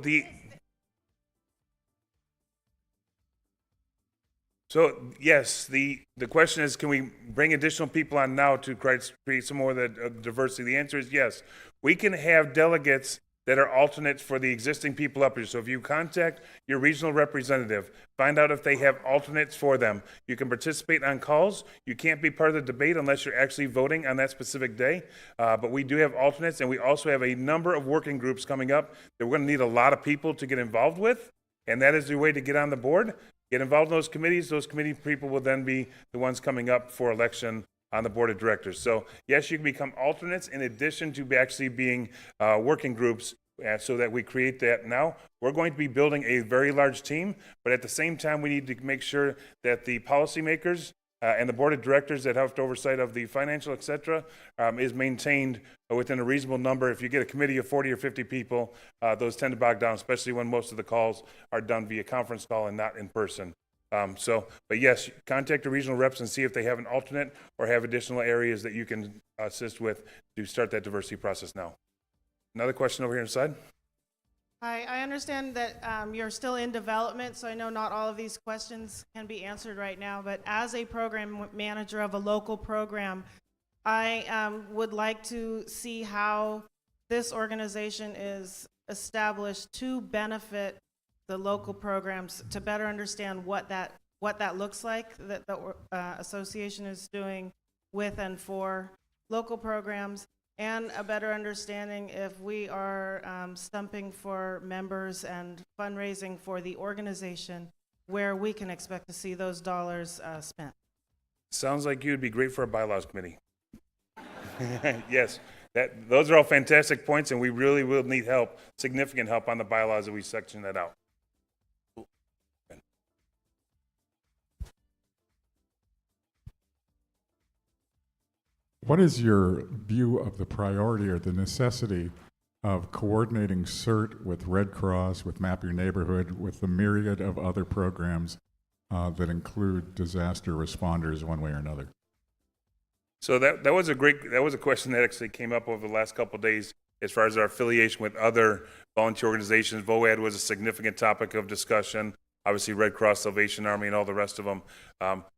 yes, the question is, can we bring additional people on now to create some more of the diversity? The answer is yes. We can have delegates that are alternates for the existing people up here. So if you contact your regional representative, find out if they have alternates for them. You can participate on calls. You can't be part of the debate unless you're actually voting on that specific day. But we do have alternates, and we also have a number of working groups coming up that we're going to need a lot of people to get involved with, and that is the way to get on the board. Get involved in those committees. Those committee people will then be the ones coming up for election on the board of directors. So yes, you can become alternates in addition to actually being working groups, so that we create that now. We're going to be building a very large team, but at the same time, we need to make sure that the policymakers and the board of directors that have oversight of the financial, et cetera, is maintained within a reasonable number. If you get a committee of 40 or 50 people, those tend to bog down, especially when most of the calls are done via conference call and not in person. But yes, contact the regional reps and see if they have an alternate or have additional areas that you can assist with to start that diversity process now. Another question over here inside. Hi, I understand that you're still in development, so I know not all of these questions can be answered right now, but as a program manager of a local program, I would like to see how this organization is established to benefit the local programs, to better understand what that looks like, that the association is doing with and for local programs, and a better understanding if we are stumping for members and fundraising for the organization, where we can expect to see those dollars spent. Sounds like you would be great for a bylaws committee. Yes. Those are all fantastic points, and we really will need help, significant help on the bylaws if we section that out. What is your view of the priority or the necessity of coordinating CERT with Red Cross, with Map Your Neighborhood, with the myriad of other programs that include disaster responders one way or another? So that was a question that actually came up over the last couple of days as far as our affiliation with other volunteer organizations. VOAD was a significant topic of discussion. Obviously, Red Cross, Salvation Army, and all the rest of them.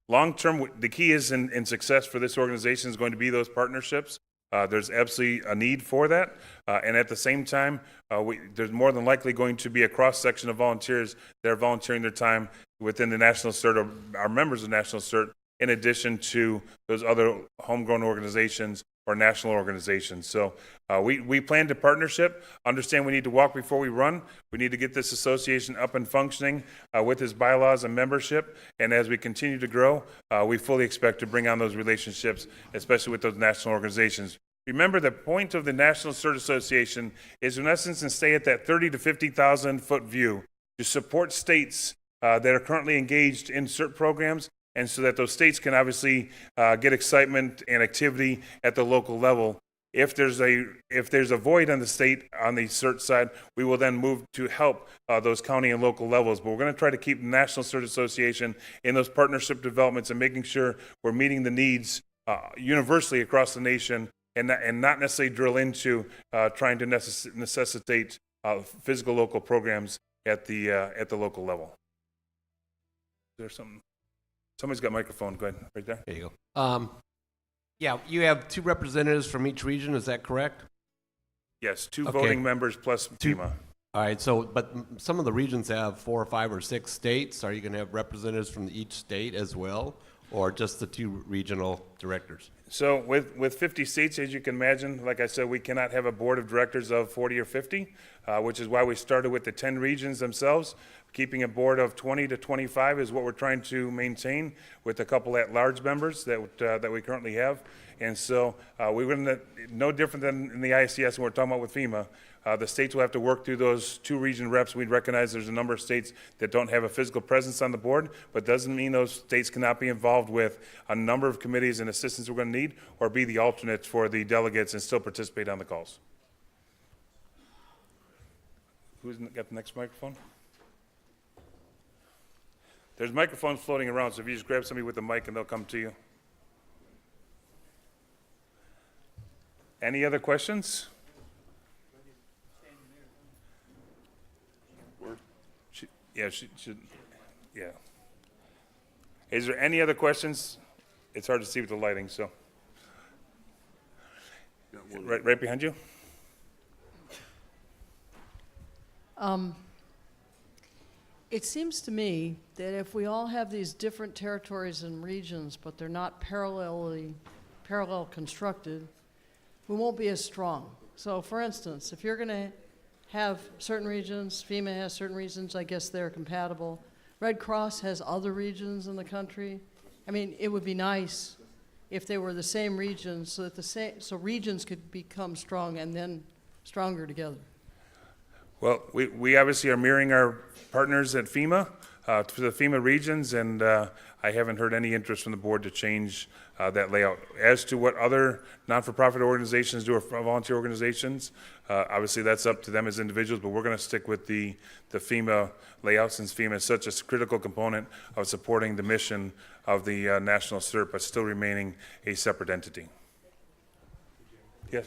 Long term, the key is in success for this organization is going to be those partnerships. There's absolutely a need for that. And at the same time, there's more than likely going to be a cross-section of volunteers that are volunteering their time within the National CERT, or our members of National CERT, in addition to those other homegrown organizations or national organizations. So we plan to partnership, understand we need to walk before we run. We need to get this association up and functioning with its bylaws and membership. And as we continue to grow, we fully expect to bring on those relationships, especially with those national organizations. Remember, the point of the National CERT Association is, in essence, to stay at that 30 to 50,000 foot view to support states that are currently engaged in CERT programs, and so that those states can obviously get excitement and activity at the local level. If there's a void on the state, on the CERT side, we will then move to help those county and local levels. But we're going to try to keep the National CERT Association in those partnership developments and making sure we're meeting the needs universally across the nation, and not necessarily drill into trying to necessitate physical local programs at the local level. Is there something? Somebody's got a microphone. Go ahead, right there. There you go. Yeah, you have 2 representatives from each region, is that correct? Yes, 2 Okay. voting members plus FEMA. All right, so, but some of the regions have 4 or 5 or 6 states. Are you going to have representatives from each state as well, or just the 2 regional directors? So with 50 seats, as you can imagine, like I said, we cannot have a board of directors of 40 or 50, which is why we started with the 10 regions themselves. Keeping a board of 20 to 25 is what we're trying to maintain, with a couple at-large members that we currently have. And so we're going to, no different than in the ICS when we're talking about with FEMA, the states will have to work through those 2 region reps. We'd recognize there's a number of states that don't have a physical presence on the board, but doesn't mean those states cannot be involved with a number of committees and assistance we're going to need, or be the alternates for the delegates and still participate on the calls. Who's got the next microphone? There's microphones floating around, so if you just grab somebody with a mic and they'll come to you. Any other questions? Yeah. Is there any other questions? It's hard to see with the lighting, so. Right behind you. It seems to me that if we all have these different territories and regions, but they're not parallel constructed, we won't be as strong. So for instance, if you're going to have certain regions, FEMA has certain regions, I guess they're compatible. Red Cross has other regions in the country. I mean, it would be nice if they were the same regions, so that so regions could become strong and then stronger together. Well, we obviously are mirroring our partners at FEMA for the FEMA regions, and I haven't heard any interest from the board to change that layout. As to what other non-for-profit organizations do, or volunteer organizations, obviously that's up to them as individuals, but we're going to stick with the FEMA layout, since FEMA is such a critical component of supporting the mission of the National CERT, but still remaining a separate entity. Yes?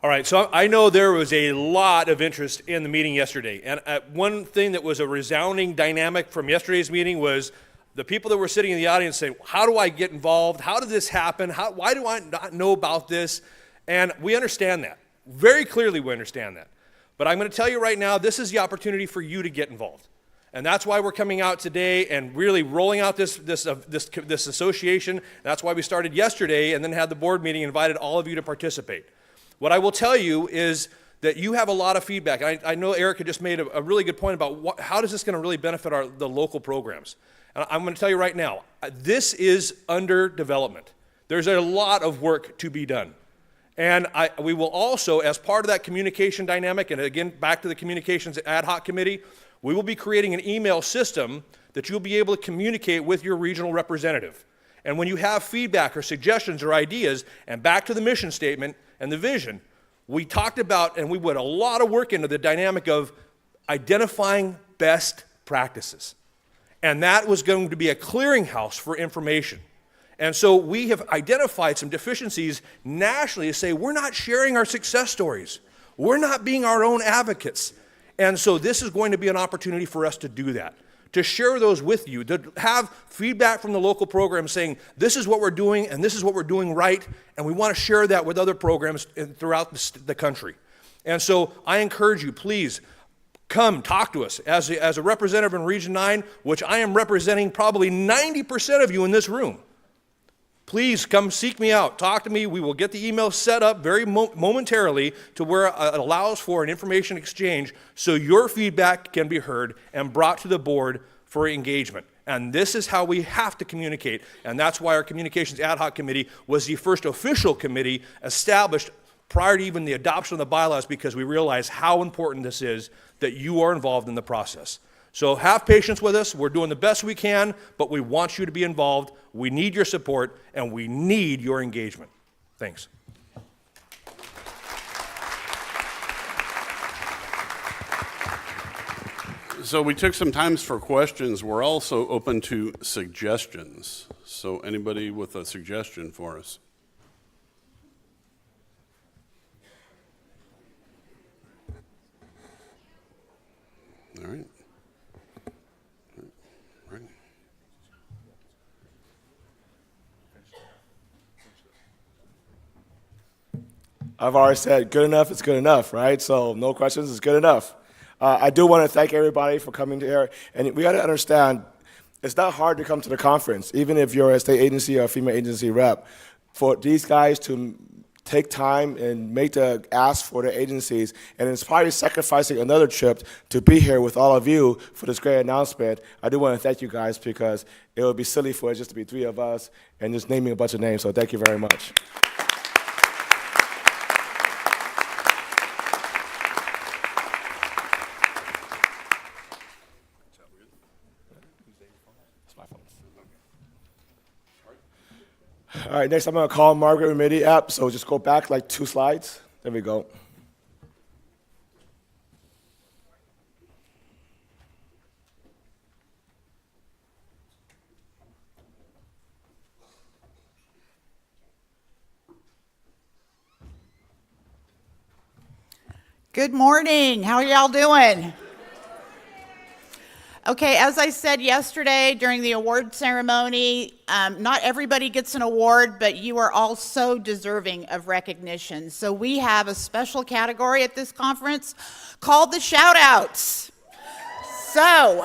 All right, so I know there was a lot of interest in the meeting yesterday. And one thing that was a resounding dynamic from yesterday's meeting was the people that were sitting in the audience saying, how do I get involved? How did this happen? Why do I not know about this? And we understand that. Very clearly we understand that. But I'm going to tell you right now, this is the opportunity for you to get involved. And that's why we're coming out today and really rolling out this association. That's why we started yesterday and then had the board meeting and invited all of you to participate. What I will tell you is that you have a lot of feedback. I know Erica just made a really good point about how is this going to really benefit the local programs. And I'm going to tell you right now, this is under development. There's a lot of work to be done. And we will also, as part of that communication dynamic, and again, back to the communications ad hoc committee, we will be creating an email system that you'll be able to communicate with your regional representative. And when you have feedback or suggestions or ideas, and back to the mission statement and the vision, we talked about, and we put a lot of work into the dynamic of identifying best practices. And that was going to be a clearinghouse for information. And so we have identified some deficiencies nationally to say we're not sharing our success stories. We're not being our own advocates. And so this is going to be an opportunity for us to do that, to share those with you, to have feedback from the local programs saying this is what we're doing and this is what we're doing right, and we want to share that with other programs throughout the country. And so I encourage you, please, come talk to us. As a representative in Region 9, which I am representing probably 90% of you in this room, please come seek me out, talk to me. We will get the email set up very momentarily to where it allows for an information exchange so your feedback can be heard and brought to the board for engagement. And this is how we have to communicate. And that's why our Communications Ad Hoc Committee was the first official committee established prior to even the adoption of the bylaws, because we realize how important this is that you are involved in the process. So have patience with us. We're doing the best we can, but we want you to be involved. We need your support, and we need your engagement. Thanks. So we took some time for questions. We're also open to suggestions. So anybody with a suggestion for us? All right. I've already said good enough is good enough, right? So no questions is good enough. I do want to thank everybody for coming here. And we got to understand, it's not hard to come to the conference, even if you're a state agency or a FEMA agency rep. For these guys to take time and make the ask for the agencies, and it's probably sacrificing another trip to be here with all of you for this great announcement. I do want to thank you guys, because it would be silly for it just to be three of us and just naming a bunch of names. So thank you very much. All right, next I'm going to call Margaret Remedy up, so just go back like 2 slides. There we go. Good morning. How are y'all doing? Okay, as I said yesterday during the award ceremony, not everybody gets an award, but you are all so deserving of recognition. So we have a special category at this conference called the shout-outs. So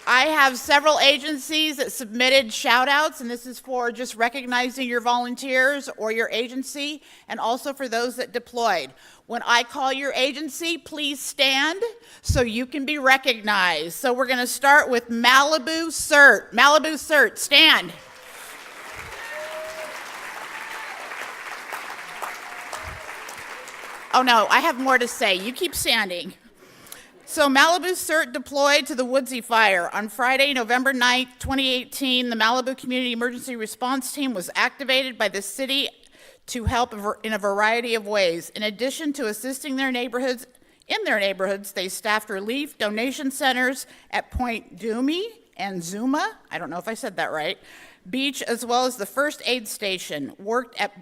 I have several agencies that submitted shout-outs, and this is for just recognizing your volunteers or your agency, and also for those that deployed. When I call your agency, please stand so you can be recognized. So we're going to start with Malibu Cert. Malibu Cert, stand. Oh no, I have more to say. You keep standing. So Malibu Cert deployed to the Woodsy Fire. On Friday, November 9th, 2018, the Malibu Community Emergency Response Team was activated by the city to help in a variety of ways. In addition to assisting their neighborhoods, they staffed relief donation centers at Point Doomy and Zuma, I don't know if I said that right, Beach, as well as the first aid station, worked at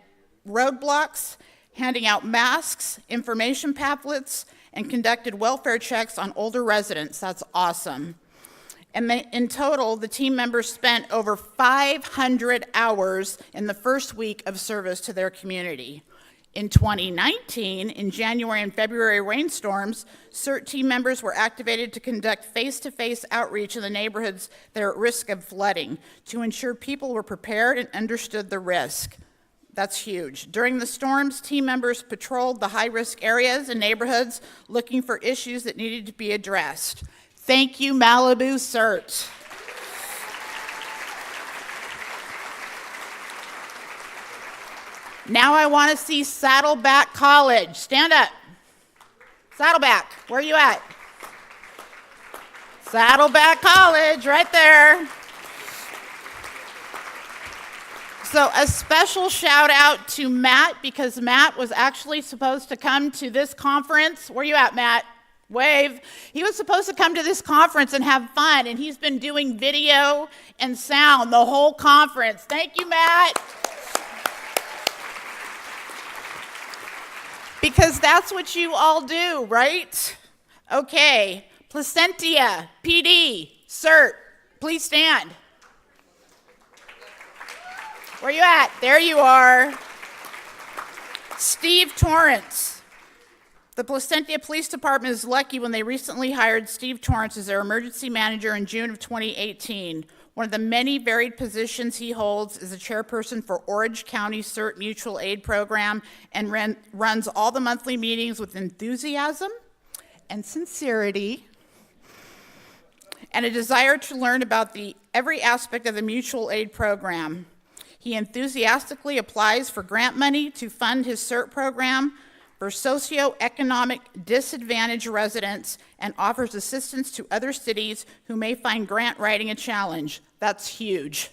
roadblocks, handing out masks, information pamphlets, and conducted welfare checks on older residents. That's awesome. And in total, the team members spent over 500 hours in the first week of service to their community. In 2019, in January and February rainstorms, CERT team members were activated to conduct face-to-face outreach in the neighborhoods that are at risk of flooding to ensure people were prepared and understood the risk. That's huge. During the storms, team members patrolled the high-risk areas and neighborhoods looking for issues that needed to be addressed. Thank you, Malibu Cert. Now I want to see Saddleback College. Stand up. Saddleback, where are you at? Saddleback College, right there. So a special shout out to Matt, because Matt was actually supposed to come to this conference. Where you at, Matt? Wave. He was supposed to come to this conference and have fun, and he's been doing video and sound the whole conference. Thank you, Matt. Because that's what you all do, right? Okay, Placentia, PD, CERT, please stand. Where you at? There you are. Steve Torrance. The Placentia Police Department is lucky when they recently hired Steve Torrance as their emergency manager in June of 2018. One of the many varied positions he holds is a chairperson for Orange County CERT Mutual Aid Program and runs all the monthly meetings with enthusiasm and sincerity and a desire to learn about every aspect of the mutual aid program. He enthusiastically applies for grant money to fund his CERT program for socioeconomic disadvantaged residents and offers assistance to other cities who may find grant writing a challenge. That's huge.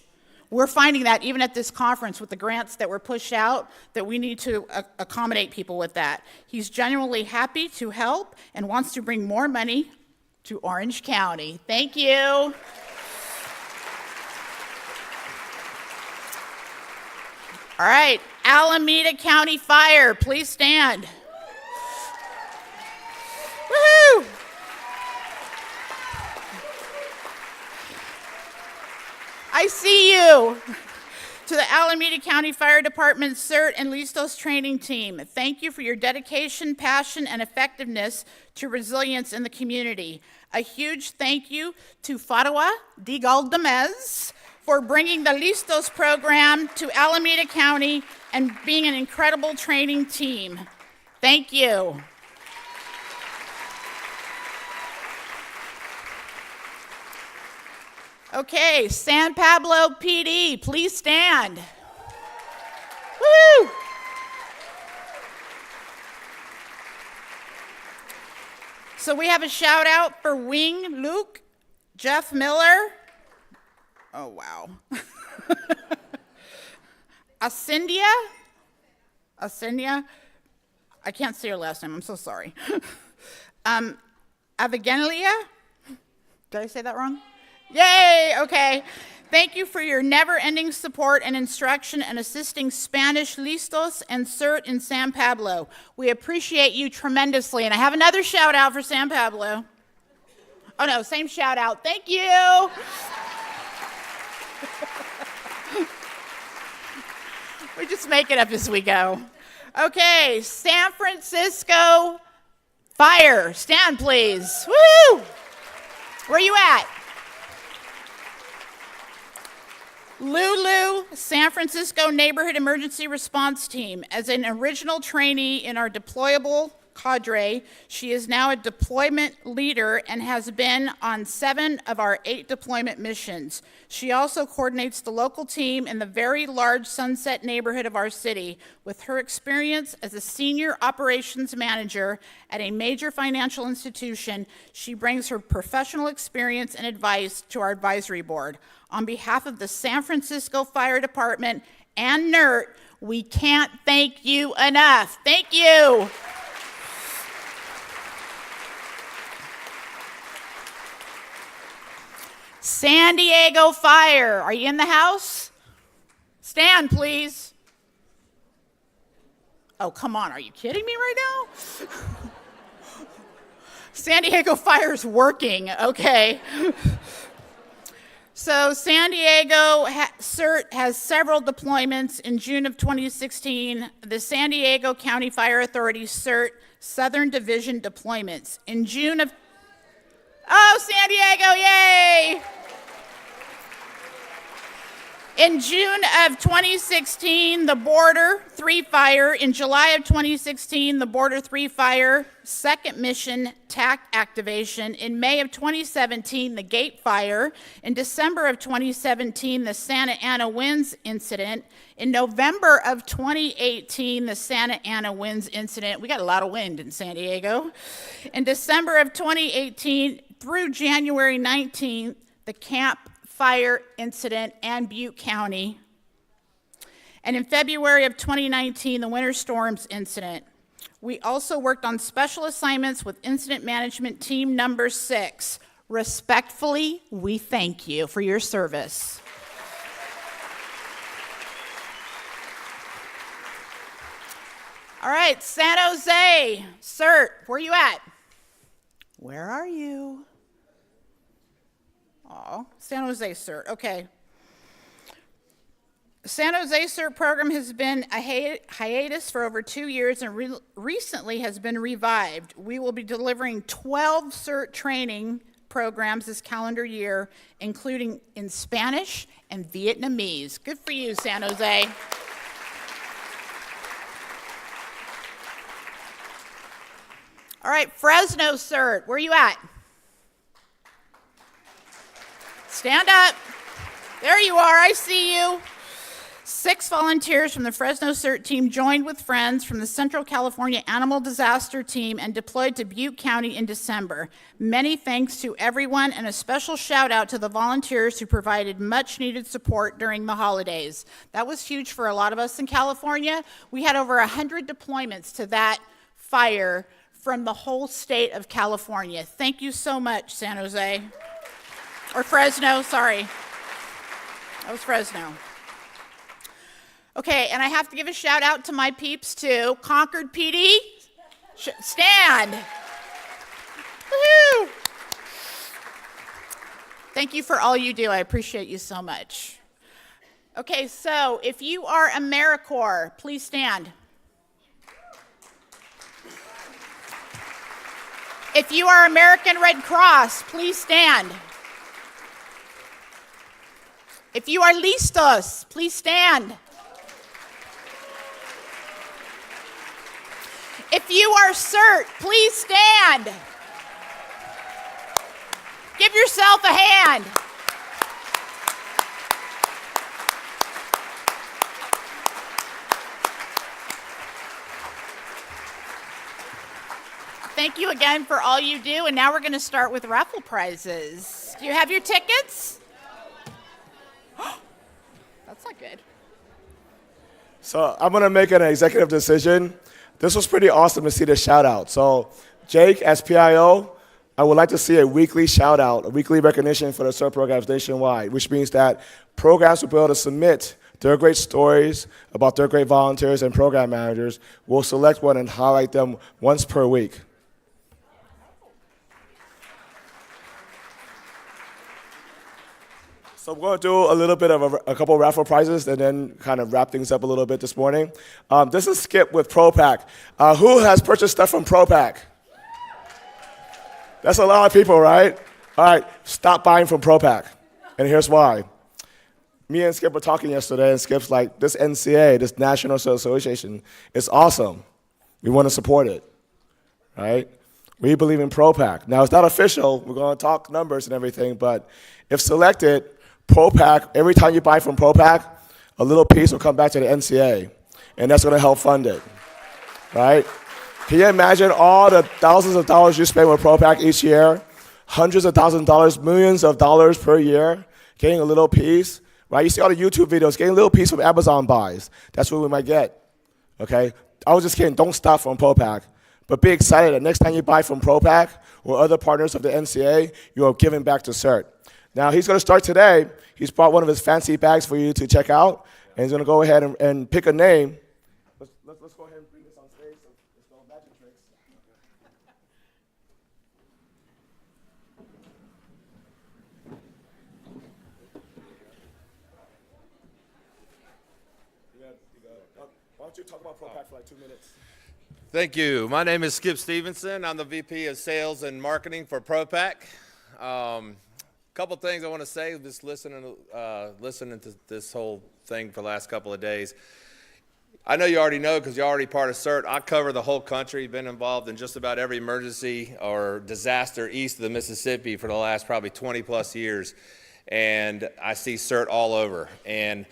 We're finding that even at this conference with the grants that were pushed out, that we need to accommodate people with that. He's genuinely happy to help and wants to bring more money to Orange County. Thank you. All right, Alameda County Fire, please stand. Woohoo! I see you. To the Alameda County Fire Department CERT and Listos training team, thank you for your dedication, passion, and effectiveness to resilience in the community. A huge thank you to Farawa de Galdamez for bringing the Listos program to Alameda County and being an incredible training team. Thank you. Okay, San Pablo PD, please stand. Woo! So we have a shout out for Wing Luke, Jeff Miller. Oh, wow. Ascendia? I can't say her last name, I'm so sorry. Avigelia? Did I say that wrong? Yay, okay. Thank you for your never-ending support and instruction and assisting Spanish Listos and CERT in San Pablo. We appreciate you tremendously. And I have another shout out for San Pablo. Oh no, same shout out. Thank you. We just make it up as we go. Okay, San Francisco Fire. Stand, please. Woo! Where you at? Lulu, San Francisco Neighborhood Emergency Response Team. As an original trainee in our deployable cadre, she is now a deployment leader and has been on 7 of our 8 deployment missions. She also coordinates the local team in the very large Sunset neighborhood of our city. With her experience as a senior operations manager at a major financial institution, she brings her professional experience and advice to our advisory board. On behalf of the San Francisco Fire Department and NERT, we can't thank you enough. Thank you. San Diego Fire, are you in the house? Stand, please. Oh, come on, are you kidding me right now? San Diego Fire is working, okay. So San Diego CERT has several deployments. In June of 2016, the San Diego County Fire Authority CERT Southern Division deployments. In June of, oh, San Diego, yay! In June of 2016, the Border 3 Fire. In July of 2016, the Border 3 Fire second mission TAC activation. In May of 2017, the Gate Fire. In December of 2017, the Santa Ana Winds incident. In November of 2018, the Santa Ana Winds incident. We got a lot of wind in San Diego. In December of 2018 through January 19th, the Camp Fire incident and Butte County. And in February of 2019, the winter storms incident. We also worked on special assignments with Incident Management Team number 6. Respectfully, we thank you for your service. All right, San Jose, CERT, where you at? Where are you? Oh, San Jose CERT, okay. San Jose CERT program has been a hiatus for over 2 years and recently has been revived. We will be delivering 12 CERT training programs this calendar year, including in Spanish and Vietnamese. Good for you, San Jose. All right, Fresno CERT, where you at? Stand up. There you are, I see you. 6 volunteers from the Fresno CERT team joined with friends from the Central California Animal Disaster Team and deployed to Butte County in December. Many thanks to everyone and a special shout out to the volunteers who provided much needed support during the holidays. That was huge for a lot of us in California. We had over 100 deployments to that fire from the whole state of California. Thank you so much, San Jose. Or Fresno, sorry. That was Fresno. Okay, and I have to give a shout out to my peeps too. Concord PD, stand. Woohoo! Thank you for all you do. I appreciate you so much. Okay, so if you are AmeriCorps, please stand. If you are American Red Cross, please stand. If you are Listos, please stand. If you are CERT, please stand. Give yourself a hand. Thank you again for all you do, and now we're going to start with raffle prizes. Do you have your tickets? That's not good. So I'm going to make an executive decision. This was pretty awesome to see the shout out. So Jake, as PIO, I would like to see a weekly shout out, a weekly recognition for the CERT programs nationwide, which means that programs will be able to submit their great stories about their great volunteers and program managers. We'll select one and highlight them once per week. So we're going to do a little bit of a couple raffle prizes and then kind of wrap things up a little bit this morning. This is Skip with ProPack. Who has purchased stuff from ProPack? That's a lot of people, right? All right, stop buying from ProPack. And here's why. Me and Skip were talking yesterday, and Skip's like, this NCA, this National Association, is awesome. We want to support it, right? We believe in ProPack. Now, it's not official. We're going to talk numbers and everything, but if selected, ProPack, every time you buy from ProPack, a little piece will come back to the NCA, and that's going to help fund it, right? Can you imagine all the thousands of dollars you spend with ProPack each year, hundreds of thousands of dollars, millions of dollars per year, getting a little piece, right? You see all the YouTube videos, getting a little piece from Amazon buys. That's what we might get, okay? I was just kidding. Don't stop from ProPack, but be excited that next time you buy from ProPack or other partners of the NCA, you are giving back to CERT. Now, he's going to start today. He's brought one of his fancy bags for you to check out, and he's going to go ahead and pick a name. Let's go ahead and bring this on stage so there's no magic tricks. Why don't you talk about ProPack for like 2 minutes? Thank you. My name is Skip Stevenson. I'm the VP of Sales and Marketing for ProPack. couple things I want to say, just listening to this whole thing for the last couple of days. I know you already know because you're already part of CERT. I cover the whole country, been involved in just about every emergency or disaster east of the Mississippi for the last probably 20 plus years. And I see CERT all over. And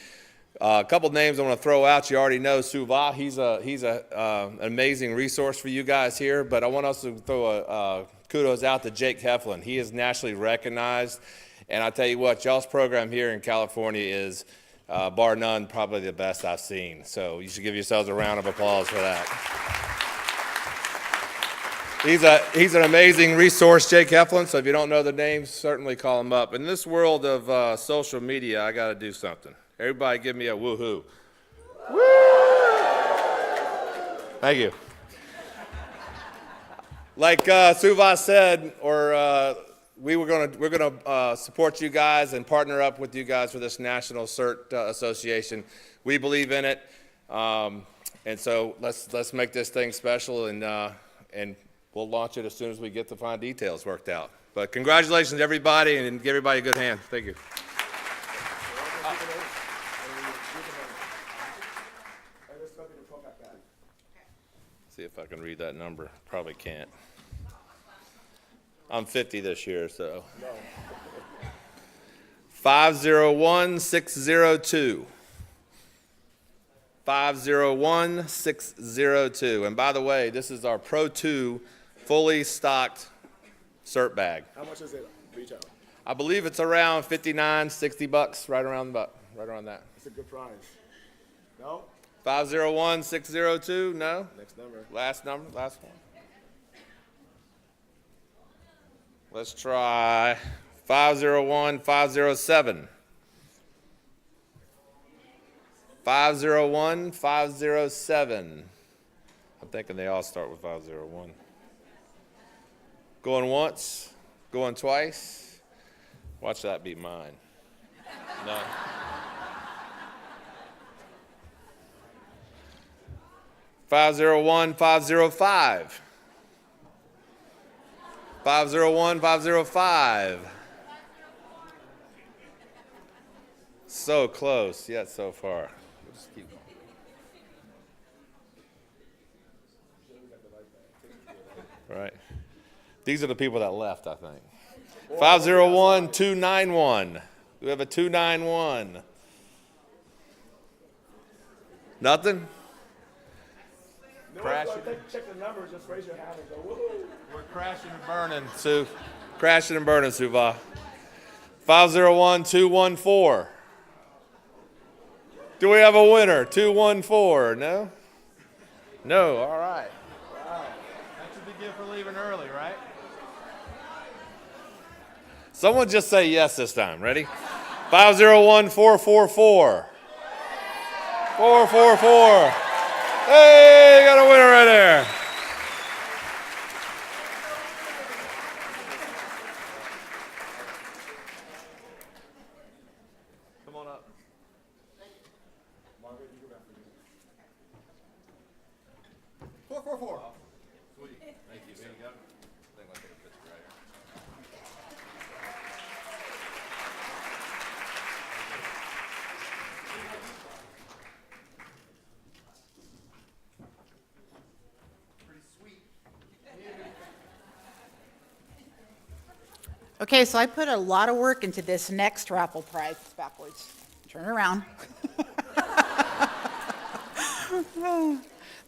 a couple names I want to throw out. You already know Suva. He's an amazing resource for you guys here. But I want also to throw kudos out to Jake Heflin. He is nationally recognized. And I tell you what, y'all's program here in California is, bar none, probably the best I've seen. So you should give yourselves a round of applause for that. He's an amazing resource, Jake Heflin. So if you don't know the names, certainly call him up. In this world of social media, I got to do something. Everybody give me a woohoo. Thank you. Like Suva said, we're gonna support you guys and partner up with you guys for this National CERT Association. We believe in it, and so let's make this thing special, and we'll launch it as soon as we get the fine details worked out. But congratulations, everybody, and give everybody a good hand. Thank you. See if I can read that number. Probably can't. I'm 50 this year, so. 501602. 501602. And by the way, this is our Pro 2 fully stocked CERT bag. How much is it retail? I believe it's around 59, 60 bucks, right around that. It's a good price. No? 501602, no? Next number. Last one. Let's try 501507. 501507. I'm thinking they all start with 501. Going once, going twice. Watch that be mine. No. 501505. 501505. So close, yet so far. We'll just keep going. Right. These are the people that left, I think. 501291. We have a 291. Nothing? Crashing. Check the numbers, just raise your hand and go, woo. We're crashing and burning, Sue. Crashing and burning, Suva. 501214. Do we have a winner? 214. No? No, all right. Wow. That should be good for leaving early, right? Someone just say yes this time. Ready? 501444. 444. Hey, got a winner right there. Come on up. 444. Sweet. Thank you. There you go. I think I'll take a picture right here. Okay, so I put a lot of work into this next raffle prize. It's backwards. Turn it around.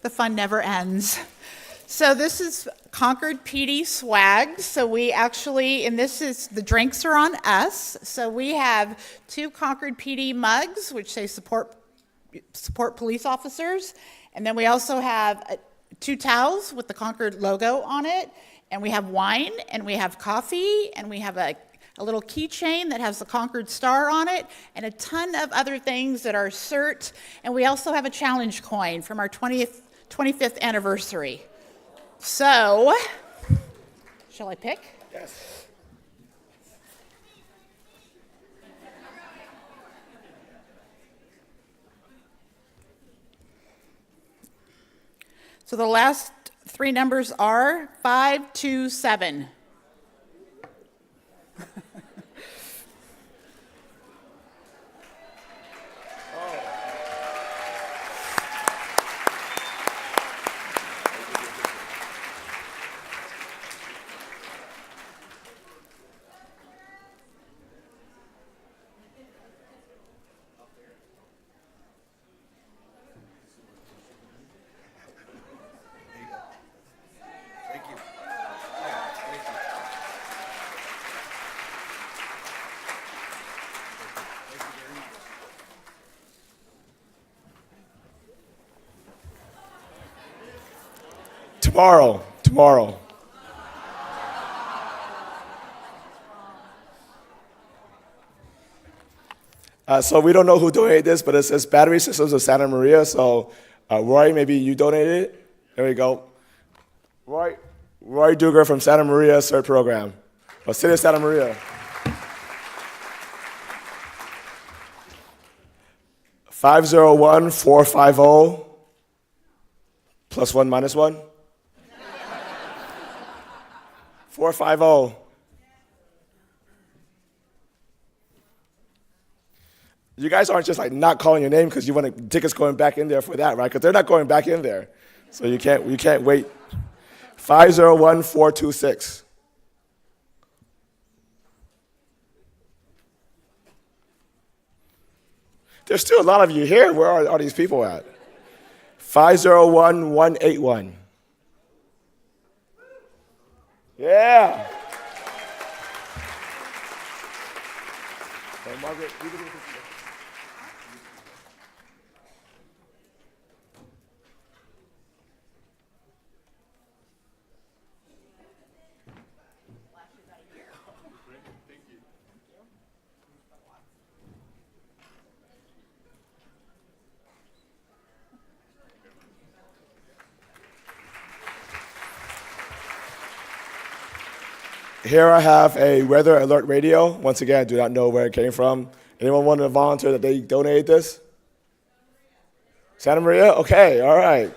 The fun never ends. So this is Concord PD swag. So we actually, and this is, the drinks are on us. So we have 2 Concord PD mugs, which say support police officers. And then we also have 2 towels with the Concord logo on it. And we have wine, and we have coffee, and we have a little keychain that has the Concord star on it, and a ton of other things that are CERT. And we also have a challenge coin from our 25th anniversary. So, shall I pick? Yes. So the last 3 numbers are 527. Tomorrow. So we don't know who donated this, but it says Battery Systems of Santa Maria. So Roy, maybe you donated it. There we go. Roy Duger from Santa Maria CERT program. Or City of Santa Maria. 501-450 +1 -1. 450. You guys aren't just like not calling your name because you want tickets going back in there for that, right? Because they're not going back in there. So you can't wait. 501-426. There's still a lot of you here. Where are these people at? 501-181. Yeah. Hey, Margaret, you can do this. Here I have a weather alert radio. Once again, I do not know where it came from. Anyone want to volunteer that they donated this? Santa Maria? Okay, all right.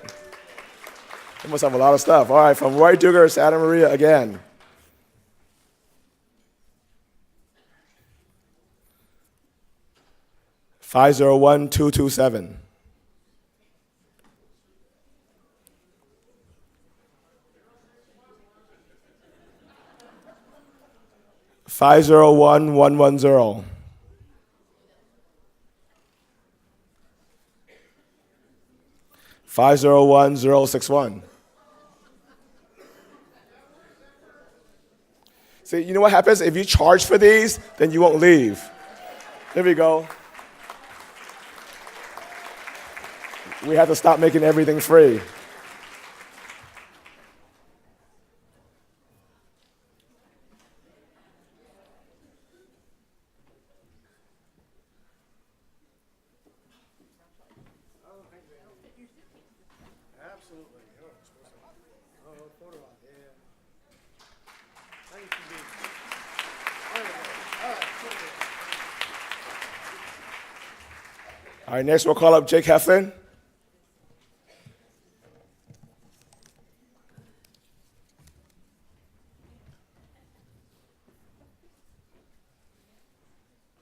They must have a lot of stuff. All right, from Roy Duger, Santa Maria again. $501-227. $501-110. $501-061. See, you know what happens? If you charge for these, then you won't leave. There we go. We have to stop making everything free. All right, next we'll call up Jake Heflin.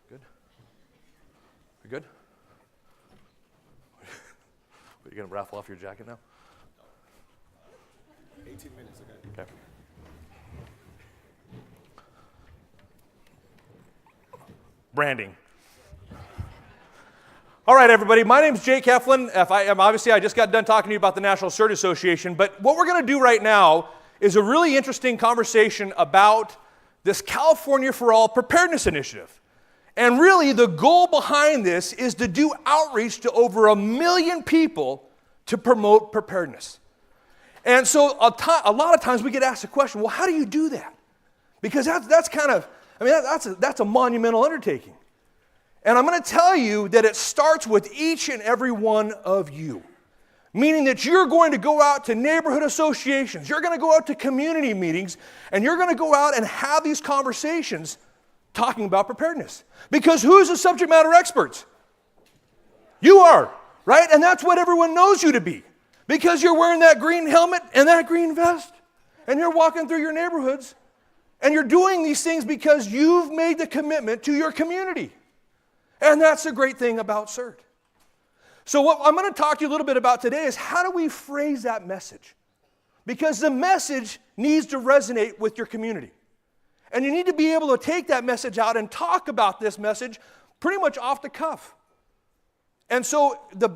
Good? We good? Are you going to raffle off your jacket now? 18 minutes, okay. Okay. Branding. All right, everybody, my name's Jake Heflin. Obviously, I just got done talking to you about the National CERT Association, but what we're going to do right now is a really interesting conversation about this California for All Preparedness Initiative. And really, the goal behind this is to do outreach to over 1 million people to promote preparedness. And so a lot of times we get asked the question, well, how do you do that? Because that's kind of, I mean, that's a monumental undertaking. And I'm going to tell you that it starts with each and every one of you. Meaning that you're going to go out to neighborhood associations, you're going to go out to community meetings, and you're going to go out and have these conversations talking about preparedness. Because who's the subject matter experts? You are, right? And that's what everyone knows you to be. Because you're wearing that green helmet and that green vest, and you're walking through your neighborhoods, and you're doing these things because you've made the commitment to your community. And that's the great thing about CERT. So what I'm going to talk to you a little bit about today is how do we phrase that message? Because the message needs to resonate with your community. And you need to be able to take that message out and talk about this message pretty much off the cuff. And so the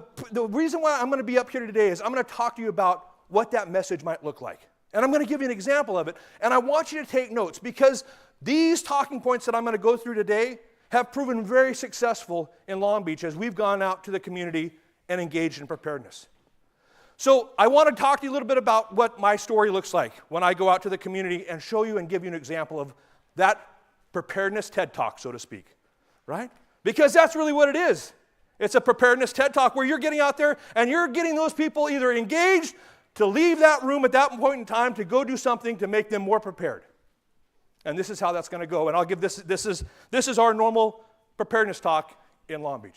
reason why I'm going to be up here today is I'm going to talk to you about what that message might look like. And I'm going to give you an example of it. And I want you to take notes because these talking points that I'm going to go through today have proven very successful in Long Beach as we've gone out to the community and engaged in preparedness. So I want to talk to you a little bit about what my story looks like when I go out to the community and show you and give you an example of that preparedness TED Talk, so to speak, right? Because that's really what it is. It's a preparedness TED Talk where you're getting out there and you're getting those people either engaged to leave that room at that point in time to go do something to make them more prepared. And this is how that's going to go. And I'll give this is our normal preparedness talk in Long Beach.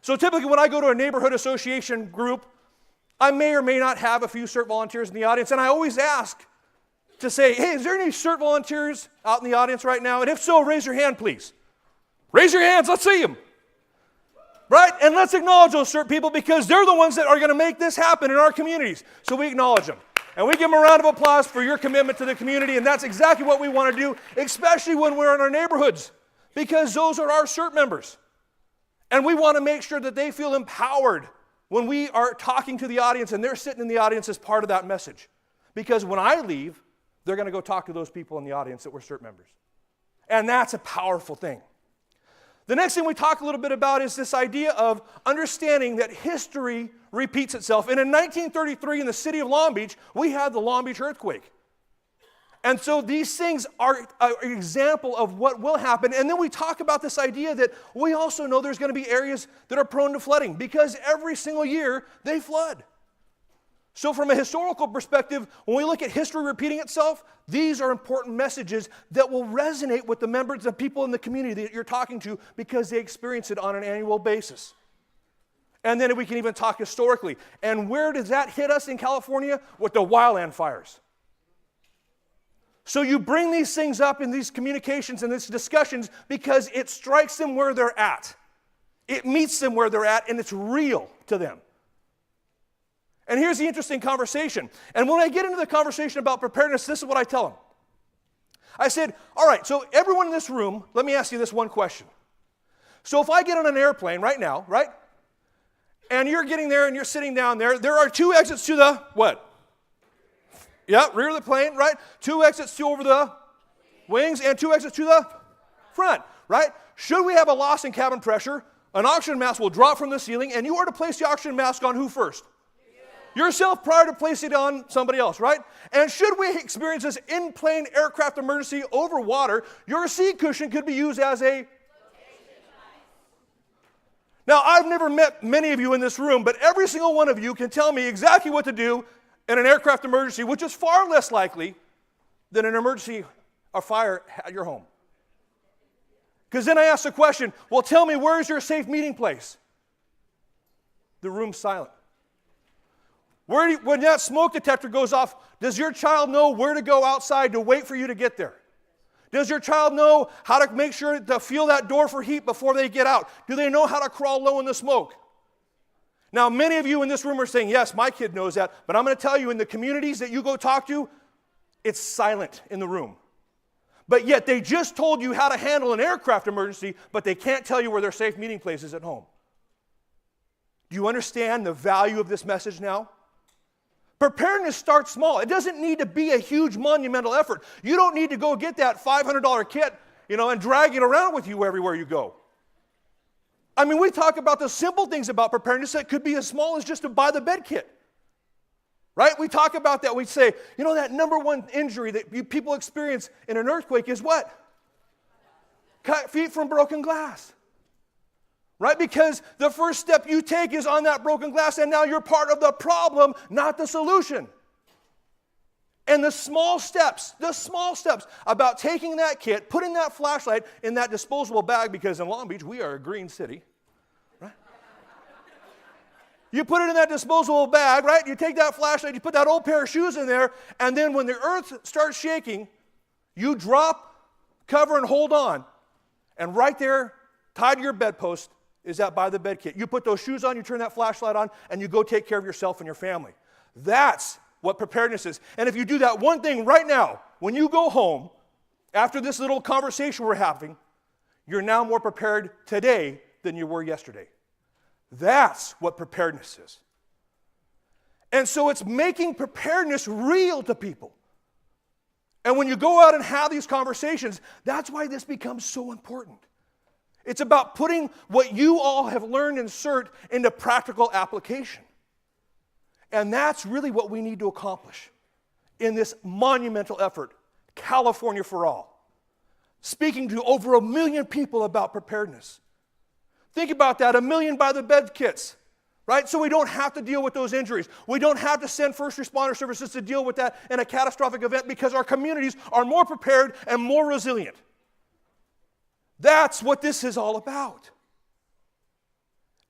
So typically when I go to a neighborhood association group, I may or may not have a few CERT volunteers in the audience, and I always ask to say, hey, is there any CERT volunteers out in the audience right now? And if so, raise your hand, please. Raise your hands, let's see them. Right? And let's acknowledge those CERT people because they're the ones that are going to make this happen in our communities. So we acknowledge them. And we give them a round of applause for your commitment to the community, and that's exactly what we want to do, especially when we're in our neighborhoods, because those are our CERT members. And we want to make sure that they feel empowered when we are talking to the audience and they're sitting in the audience as part of that message. Because when I leave, they're going to go talk to those people in the audience that were CERT members. And that's a powerful thing. The next thing we talk a little bit about is this idea of understanding that history repeats itself. And in 1933 in the city of Long Beach, we had the Long Beach earthquake. And so these things are an example of what will happen. And then we talk about this idea that we also know there's going to be areas that are prone to flooding because every single year they flood. So from a historical perspective, when we look at history repeating itself, these are important messages that will resonate with the members and people in the community that you're talking to because they experience it on an annual basis. And then we can even talk historically. And where does that hit us in California? With the wildland fires. So you bring these things up in these communications and these discussions because it strikes them where they're at. It meets them where they're at, and it's real to them. And here's the interesting conversation. And when I get into the conversation about preparedness, this is what I tell them. I said, all right, so everyone in this room, let me ask you this one question. So if I get on an airplane right now, right? And you're getting there and you're sitting down there, there are two exits to the what? Yeah, rear of the plane, right? Two exits to over the wings and two exits to the front, right? Should we have a loss in cabin pressure, an oxygen mask will drop from the ceiling, and you are to place the oxygen mask on who first? Yourself prior to placing it on somebody else, right? And should we experience this in-plane aircraft emergency over water, your seat cushion could be used as a... Now, I've never met many of you in this room, but every single one of you can tell me exactly what to do in an aircraft emergency, which is far less likely than an emergency or fire at your home. Because then I ask the question, well, tell me, where's your safe meeting place? The room's silent. When that smoke detector goes off, does your child know where to go outside to wait for you to get there? Does your child know how to make sure to feel that door for heat before they get out? Do they know how to crawl low in the smoke? Now, many of you in this room are saying, yes, my kid knows that, but I'm going to tell you, in the communities that you go talk to, it's silent in the room. But yet they just told you how to handle an aircraft emergency, but they can't tell you where their safe meeting place is at home. Do you understand the value of this message now? Preparedness starts small. It doesn't need to be a huge monumental effort. You don't need to go get that $500 kit, and drag it around with you everywhere you go. I mean, we talk about the simple things about preparedness that could be as small as just to buy the bed kit. Right? We talk about that. We say, that number one injury that people experience in an earthquake is what? Cut feet from broken glass. Right? Because the first step you take is on that broken glass, and now you're part of the problem, not the solution. And the small steps about taking that kit, putting that flashlight in that disposable bag, because in Long Beach, we are a green city, right? You put it in that disposable bag, right? You take that flashlight, you put that old pair of shoes in there, and then when the earth starts shaking, you drop, cover, and hold on. And right there, tied to your bedpost, is that by the bed kit. You put those shoes on, you turn that flashlight on, and you go take care of yourself and your family. That's what preparedness is. And if you do that one thing right now, when you go home, after this little conversation we're having, you're now more prepared today than you were yesterday. That's what preparedness is. And so it's making preparedness real to people. And when you go out and have these conversations, that's why this becomes so important. It's about putting what you all have learned in CERT into practical application. And that's really what we need to accomplish in this monumental effort, California for All. Speaking to over 1 million people about preparedness. Think about that, 1 million by the bed kits, right? So we don't have to deal with those injuries. We don't have to send first responder services to deal with that in a catastrophic event because our communities are more prepared and more resilient. That's what this is all about.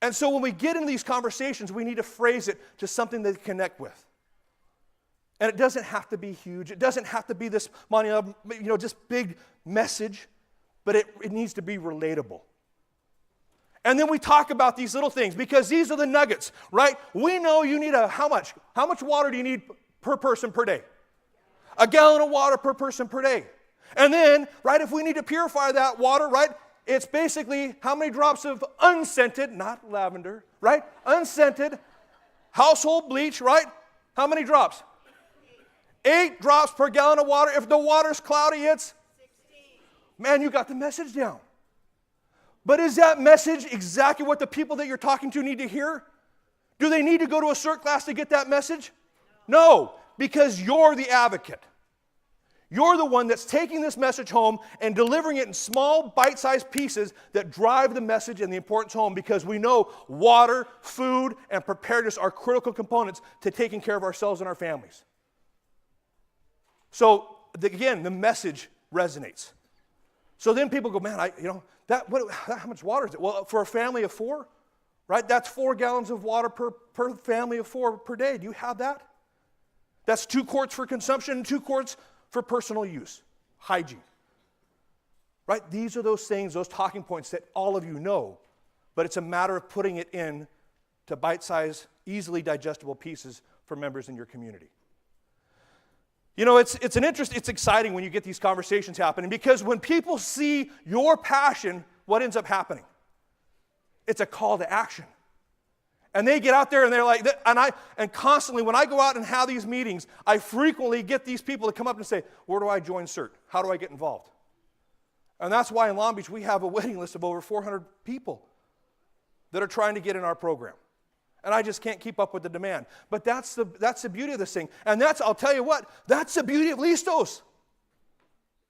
And so when we get into these conversations, we need to phrase it to something they connect with. And it doesn't have to be huge. It doesn't have to be this just big message, but it needs to be relatable. And then we talk about these little things because these are the nuggets, right? We know you need how much? How much water do you need per person per day? 1 gallon of water per person per day. And then, right, if we need to purify that water, right, it's basically how many drops of unscented, not lavender, right? Unscented household bleach, right? How many drops? 8 drops per gallon of water. If the water's cloudy, it's 16. Man, you got the message down. But is that message exactly what the people that you're talking to need to hear? Do they need to go to a CERT class to get that message? No, because you're the advocate. You're the one that's taking this message home and delivering it in small, bite-sized pieces that drive the message and the importance home because we know water, food, and preparedness are critical components to taking care of ourselves and our families. So, again, the message resonates. So then people go, man, how much water is it? Well, for a family of 4, right, that's 4 gallons of water per family of 4 per day. Do you have that? That's 2 quarts for consumption and 2 quarts for personal use, hygiene. Right? These are those things, those talking points that all of you know, but it's a matter of putting it in to bite-sized, easily digestible pieces for members in your community. You know, it's exciting when you get these conversations happening because when people see your passion, what ends up happening? It's a call to action. And they get out there and they're like, and constantly when I go out and have these meetings, I frequently get these people to come up and say, where do I join CERT? How do I get involved? And that's why in Long Beach we have a waiting list of over 400 people that are trying to get in our program. And I just can't keep up with the demand. But that's the beauty of this thing. And I'll tell you what, that's the beauty of Listos.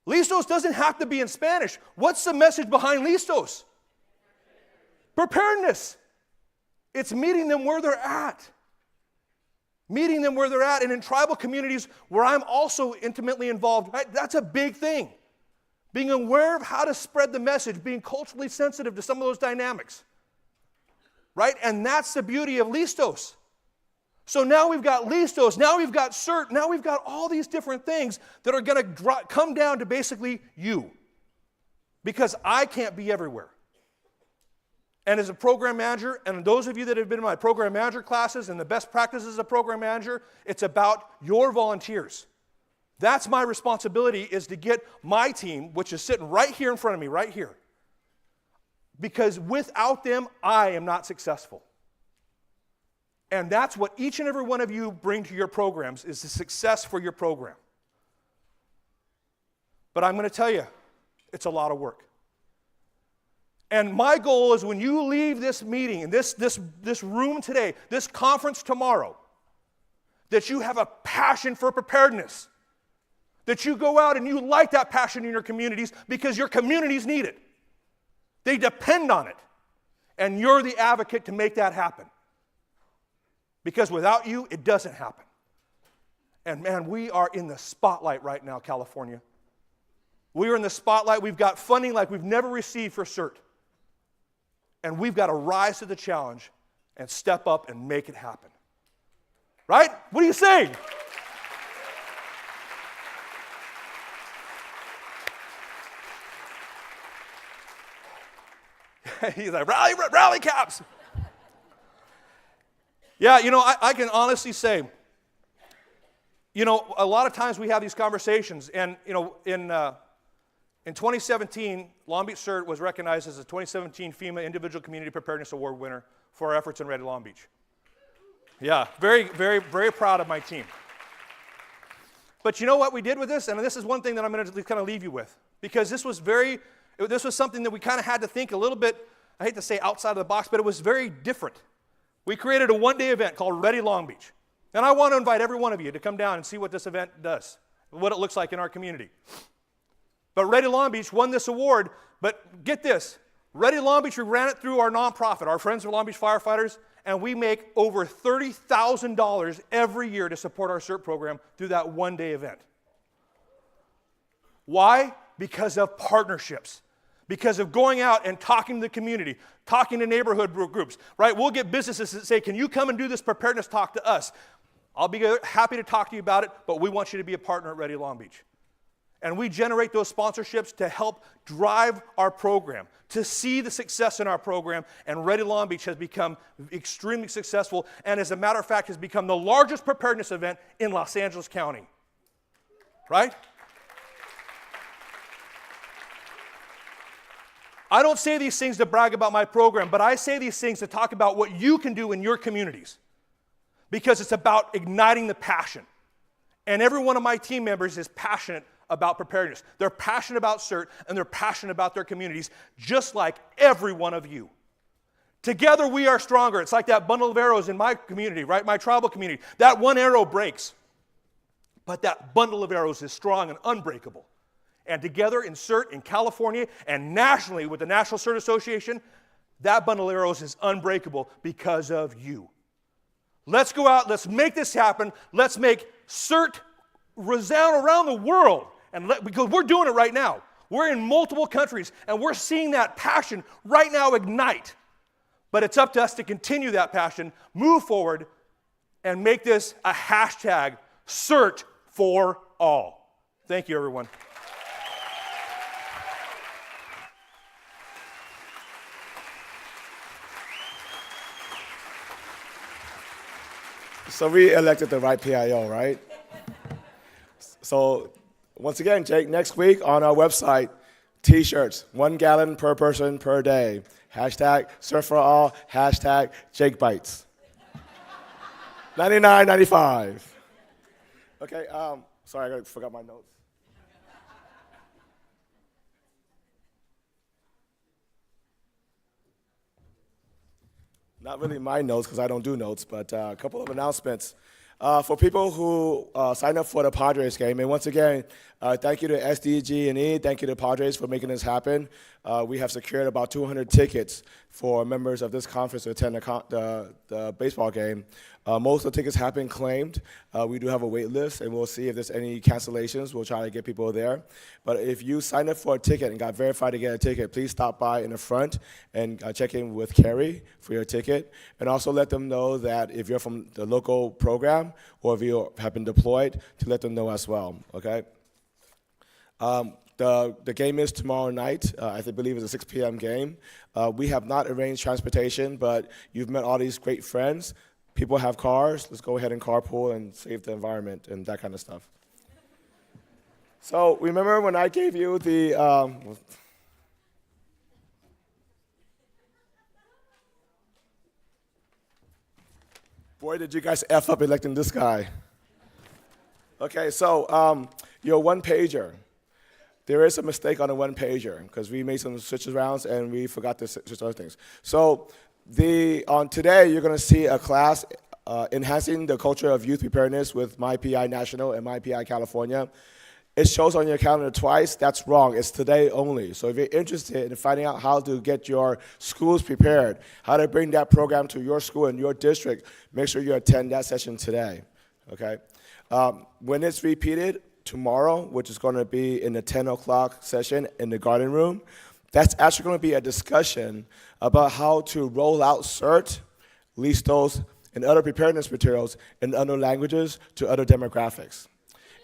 Listos doesn't have to be in Spanish. What's the message behind Listos? Preparedness. It's meeting them where they're at. Meeting them where they're at. And in tribal communities where I'm also intimately involved, right, that's a big thing. Being aware of how to spread the message, being culturally sensitive to some of those dynamics. Right? And that's the beauty of Listos. So now we've got Listos, now we've got CERT, now we've got all these different things that are going to come down to basically you. Because I can't be everywhere. And as a program manager, and those of you that have been in my program manager classes and the best practices as a program manager, it's about your volunteers. That's my responsibility, is to get my team, which is sitting right here in front of me, right here. Because without them, I am not successful. And that's what each and every one of you bring to your programs, is the success for your program. But I'm going to tell you, it's a lot of work. And my goal is when you leave this meeting, and this room today, this conference tomorrow, that you have a passion for preparedness. That you go out and you light that passion in your communities because your communities need it. They depend on it. And you're the advocate to make that happen. Because without you, it doesn't happen. And man, we are in the spotlight right now, California. We are in the spotlight. We've got funding like we've never received for CERT. And we've got to rise to the challenge and step up and make it happen. Right? What are you saying? He's like, rally caps. Yeah, you know, I can honestly say, you know, a lot of times we have these conversations, and, you know, in 2017, Long Beach CERT was recognized as a 2017 FEMA Individual Community Preparedness Award winner for our efforts in Red Long Beach. Yeah, very, very, very proud of my team. But you know what we did with this? And this is one thing that I'm going to kind of leave you with, because this was something that we kind of had to think a little bit, I hate to say outside of the box, but it was very different. We created a one-day event called Ready Long Beach. And I want to invite every one of you to come down and see what this event does, what it looks like in our community. But Ready Long Beach won this award, but get this, Ready Long Beach, we ran it through our nonprofit, our Friends of Long Beach Firefighters, and we make over $30,000 every year to support our CERT program through that one-day event. Why? Because of partnerships. Because of going out and talking to the community, talking to neighborhood groups, right? We'll get businesses that say, can you come and do this preparedness talk to us? I'll be happy to talk to you about it, but we want you to be a partner at Ready Long Beach. And we generate those sponsorships to help drive our program, to see the success in our program, and Ready Long Beach has become extremely successful, and as a matter of fact, has become the largest preparedness event in Los Angeles County. Right? I don't say these things to brag about my program, but I say these things to talk about what you can do in your communities, because it's about igniting the passion. And every one of my team members is passionate about preparedness. They're passionate about CERT, and they're passionate about their communities, just like every one of you. Together we are stronger. It's like that bundle of arrows in my community, right? My tribal community. That one arrow breaks, but that bundle of arrows is strong and unbreakable. And together in CERT in California and nationally with the National CERT Association, that bundle of arrows is unbreakable because of you. Let's go out, let's make this happen, let's make CERT resound around the world, because we're doing it right now. We're in multiple countries, and we're seeing that passion right now ignite. But it's up to us to continue that passion, move forward, and make this a hashtag CERT for all. Thank you, everyone. So we elected the right PIO, right? So once again, Jake, next week on our website, T-shirts, 1 gallon per person per day. Hashtag Surf for All, hashtag Jake Bites. $99.95. Okay, sorry, I forgot my notes. Not really my notes, because I don't do notes, but a couple of announcements. For people who signed up for the Padres game, and once again, thank you to SDG&E, thank you to Padres for making this happen. We have secured about 200 tickets for members of this conference to attend the baseball game. Most of the tickets have been claimed. We do have a wait list, and we'll see if there's any cancellations. We'll try to get people there. But if you signed up for a ticket and got verified to get a ticket, please stop by in the front and check in with Carrie for your ticket. And also let them know that if you're from the local program or if you have been deployed, to let them know as well, okay? The game is tomorrow night. I believe it's a 6 p.m. game. We have not arranged transportation, but you've met all these great friends. People have cars. Let's go ahead and carpool and save the environment and that kind of stuff. So remember when I gave you the boy, did you guys F up electing this guy. Okay, so your one-pager. There is a mistake on the one-pager because we made some switches around and we forgot to switch other things. So on today, you're going to see a class, Enhancing the Culture of Youth Preparedness with MyPI National and MyPI California. It shows on your calendar twice. That's wrong. It's today only. So if you're interested in finding out how to get your schools prepared, how to bring that program to your school and your district, make sure you attend that session today, okay? When it's repeated tomorrow, which is going to be in the 10 o'clock session in the garden room, that's actually going to be a discussion about how to roll out CERT, Listos, and other preparedness materials in other languages to other demographics.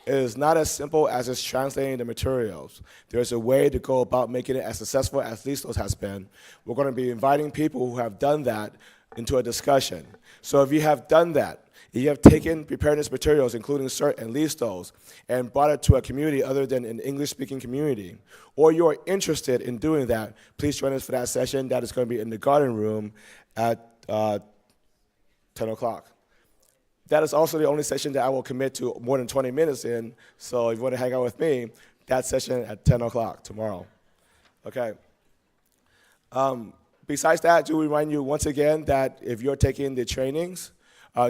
It is not as simple as just translating the materials. There's a way to go about making it as successful as Listos has been. We're going to be inviting people who have done that into a discussion. So if you have done that, if you have taken preparedness materials, including CERT and Listos, and brought it to a community other than an English-speaking community, or you're interested in doing that, please join us for that session. That is going to be in the garden room at 10 o'clock. That is also the only session that I will commit to more than 20 minutes in, so if you want to hang out with me, that session at 10 o'clock tomorrow. Okay. Besides that, I do remind you once again that if you're taking the trainings,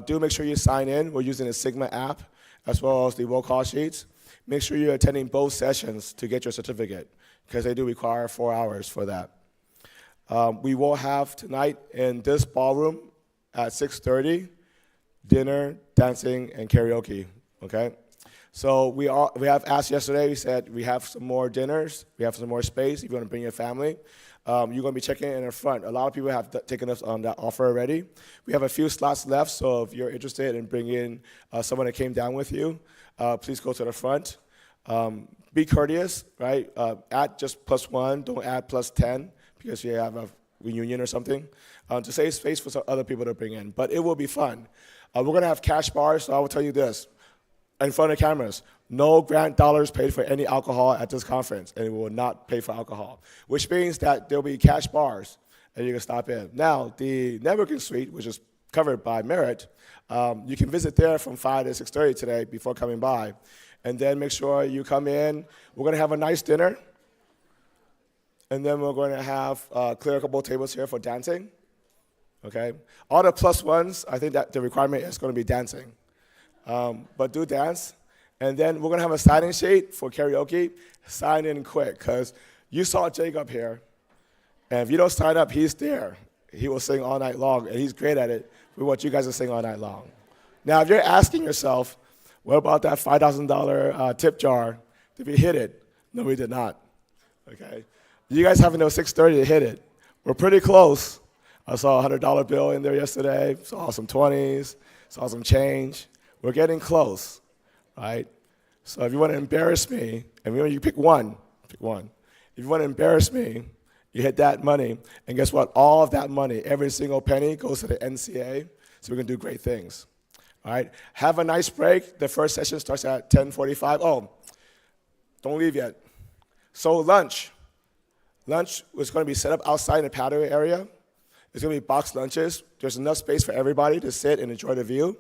Do make sure you sign in. We're using the Sigma app as well as the roll call sheets. Make sure you're attending both sessions to get your certificate, because they do require 4 hours for that. We will have tonight in this ballroom at 6:30, dinner, dancing, and karaoke, okay? So we have asked yesterday, we said we have some more dinners, we have some more space if you want to bring your family. You're going to be checking in the front. A lot of people have taken us on that offer already. We have a few slots left, so if you're interested in bringing someone that came down with you, please go to the front. Be courteous, right? Add just +1, don't add +10, because you have a reunion or something, to save space for some other people to bring in. But it will be fun. We're going to have cash bars, so I will tell you this, in front of cameras, no grant dollars paid for any alcohol at this conference, and we will not pay for alcohol, which means that there'll be cash bars, and you can stop in. Now, the networking suite, which is covered by Merit, you can visit there from 5 to 6:30 today before coming by, and then make sure you come in. We're going to have a nice dinner, and then we're going to have clear a couple of tables here for dancing, okay? All the +1s, I think that the requirement is going to be dancing. But do dance. And then we're going to have a sign-in sheet for karaoke. Sign in quick, because you saw Jacob here. And if you don't sign up, he's there. He will sing all night long, and he's great at it. We want you guys to sing all night long. Now, if you're asking yourself, what about that $5,000 tip jar? Did we hit it? No, we did not. Okay? You guys have until 6:30 to hit it. We're pretty close. I saw a $100 bill in there yesterday. Saw some 20s. Saw some change. We're getting close, right? So if you want to embarrass me, and remember, you pick one. If you want to embarrass me, you hit that money, and guess what? All of that money, every single penny, goes to the NCA, so we can do great things, all right? Have a nice break. The first session starts at 10:45. Oh, don't leave yet. So lunch was going to be set up outside in the patio area. It's going to be boxed lunches. There's enough space for everybody to sit and enjoy the view.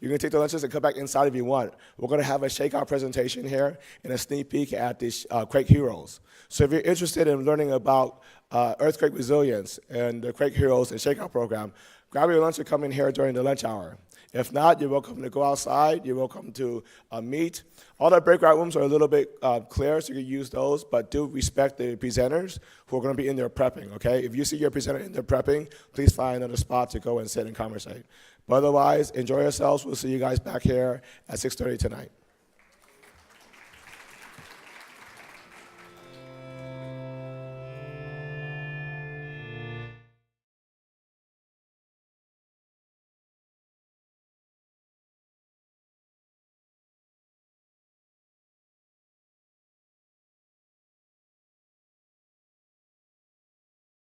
You can take the lunches and come back inside if you want. We're going to have a shakeout presentation here and a sneak peek at the Quake Heroes. So if you're interested in learning about earthquake resilience and the Quake Heroes and shakeout program, grab your lunch and come in here during the lunch hour. If not, you're welcome to go outside. You're welcome to meet. All the breakout rooms are a little bit clear, so you can use those, but do respect the presenters who are going to be in there prepping, okay? If you see your presenter in there prepping, please find another spot to go and sit and conversate. But otherwise, enjoy yourselves. We'll see you guys back here at 6:30 tonight.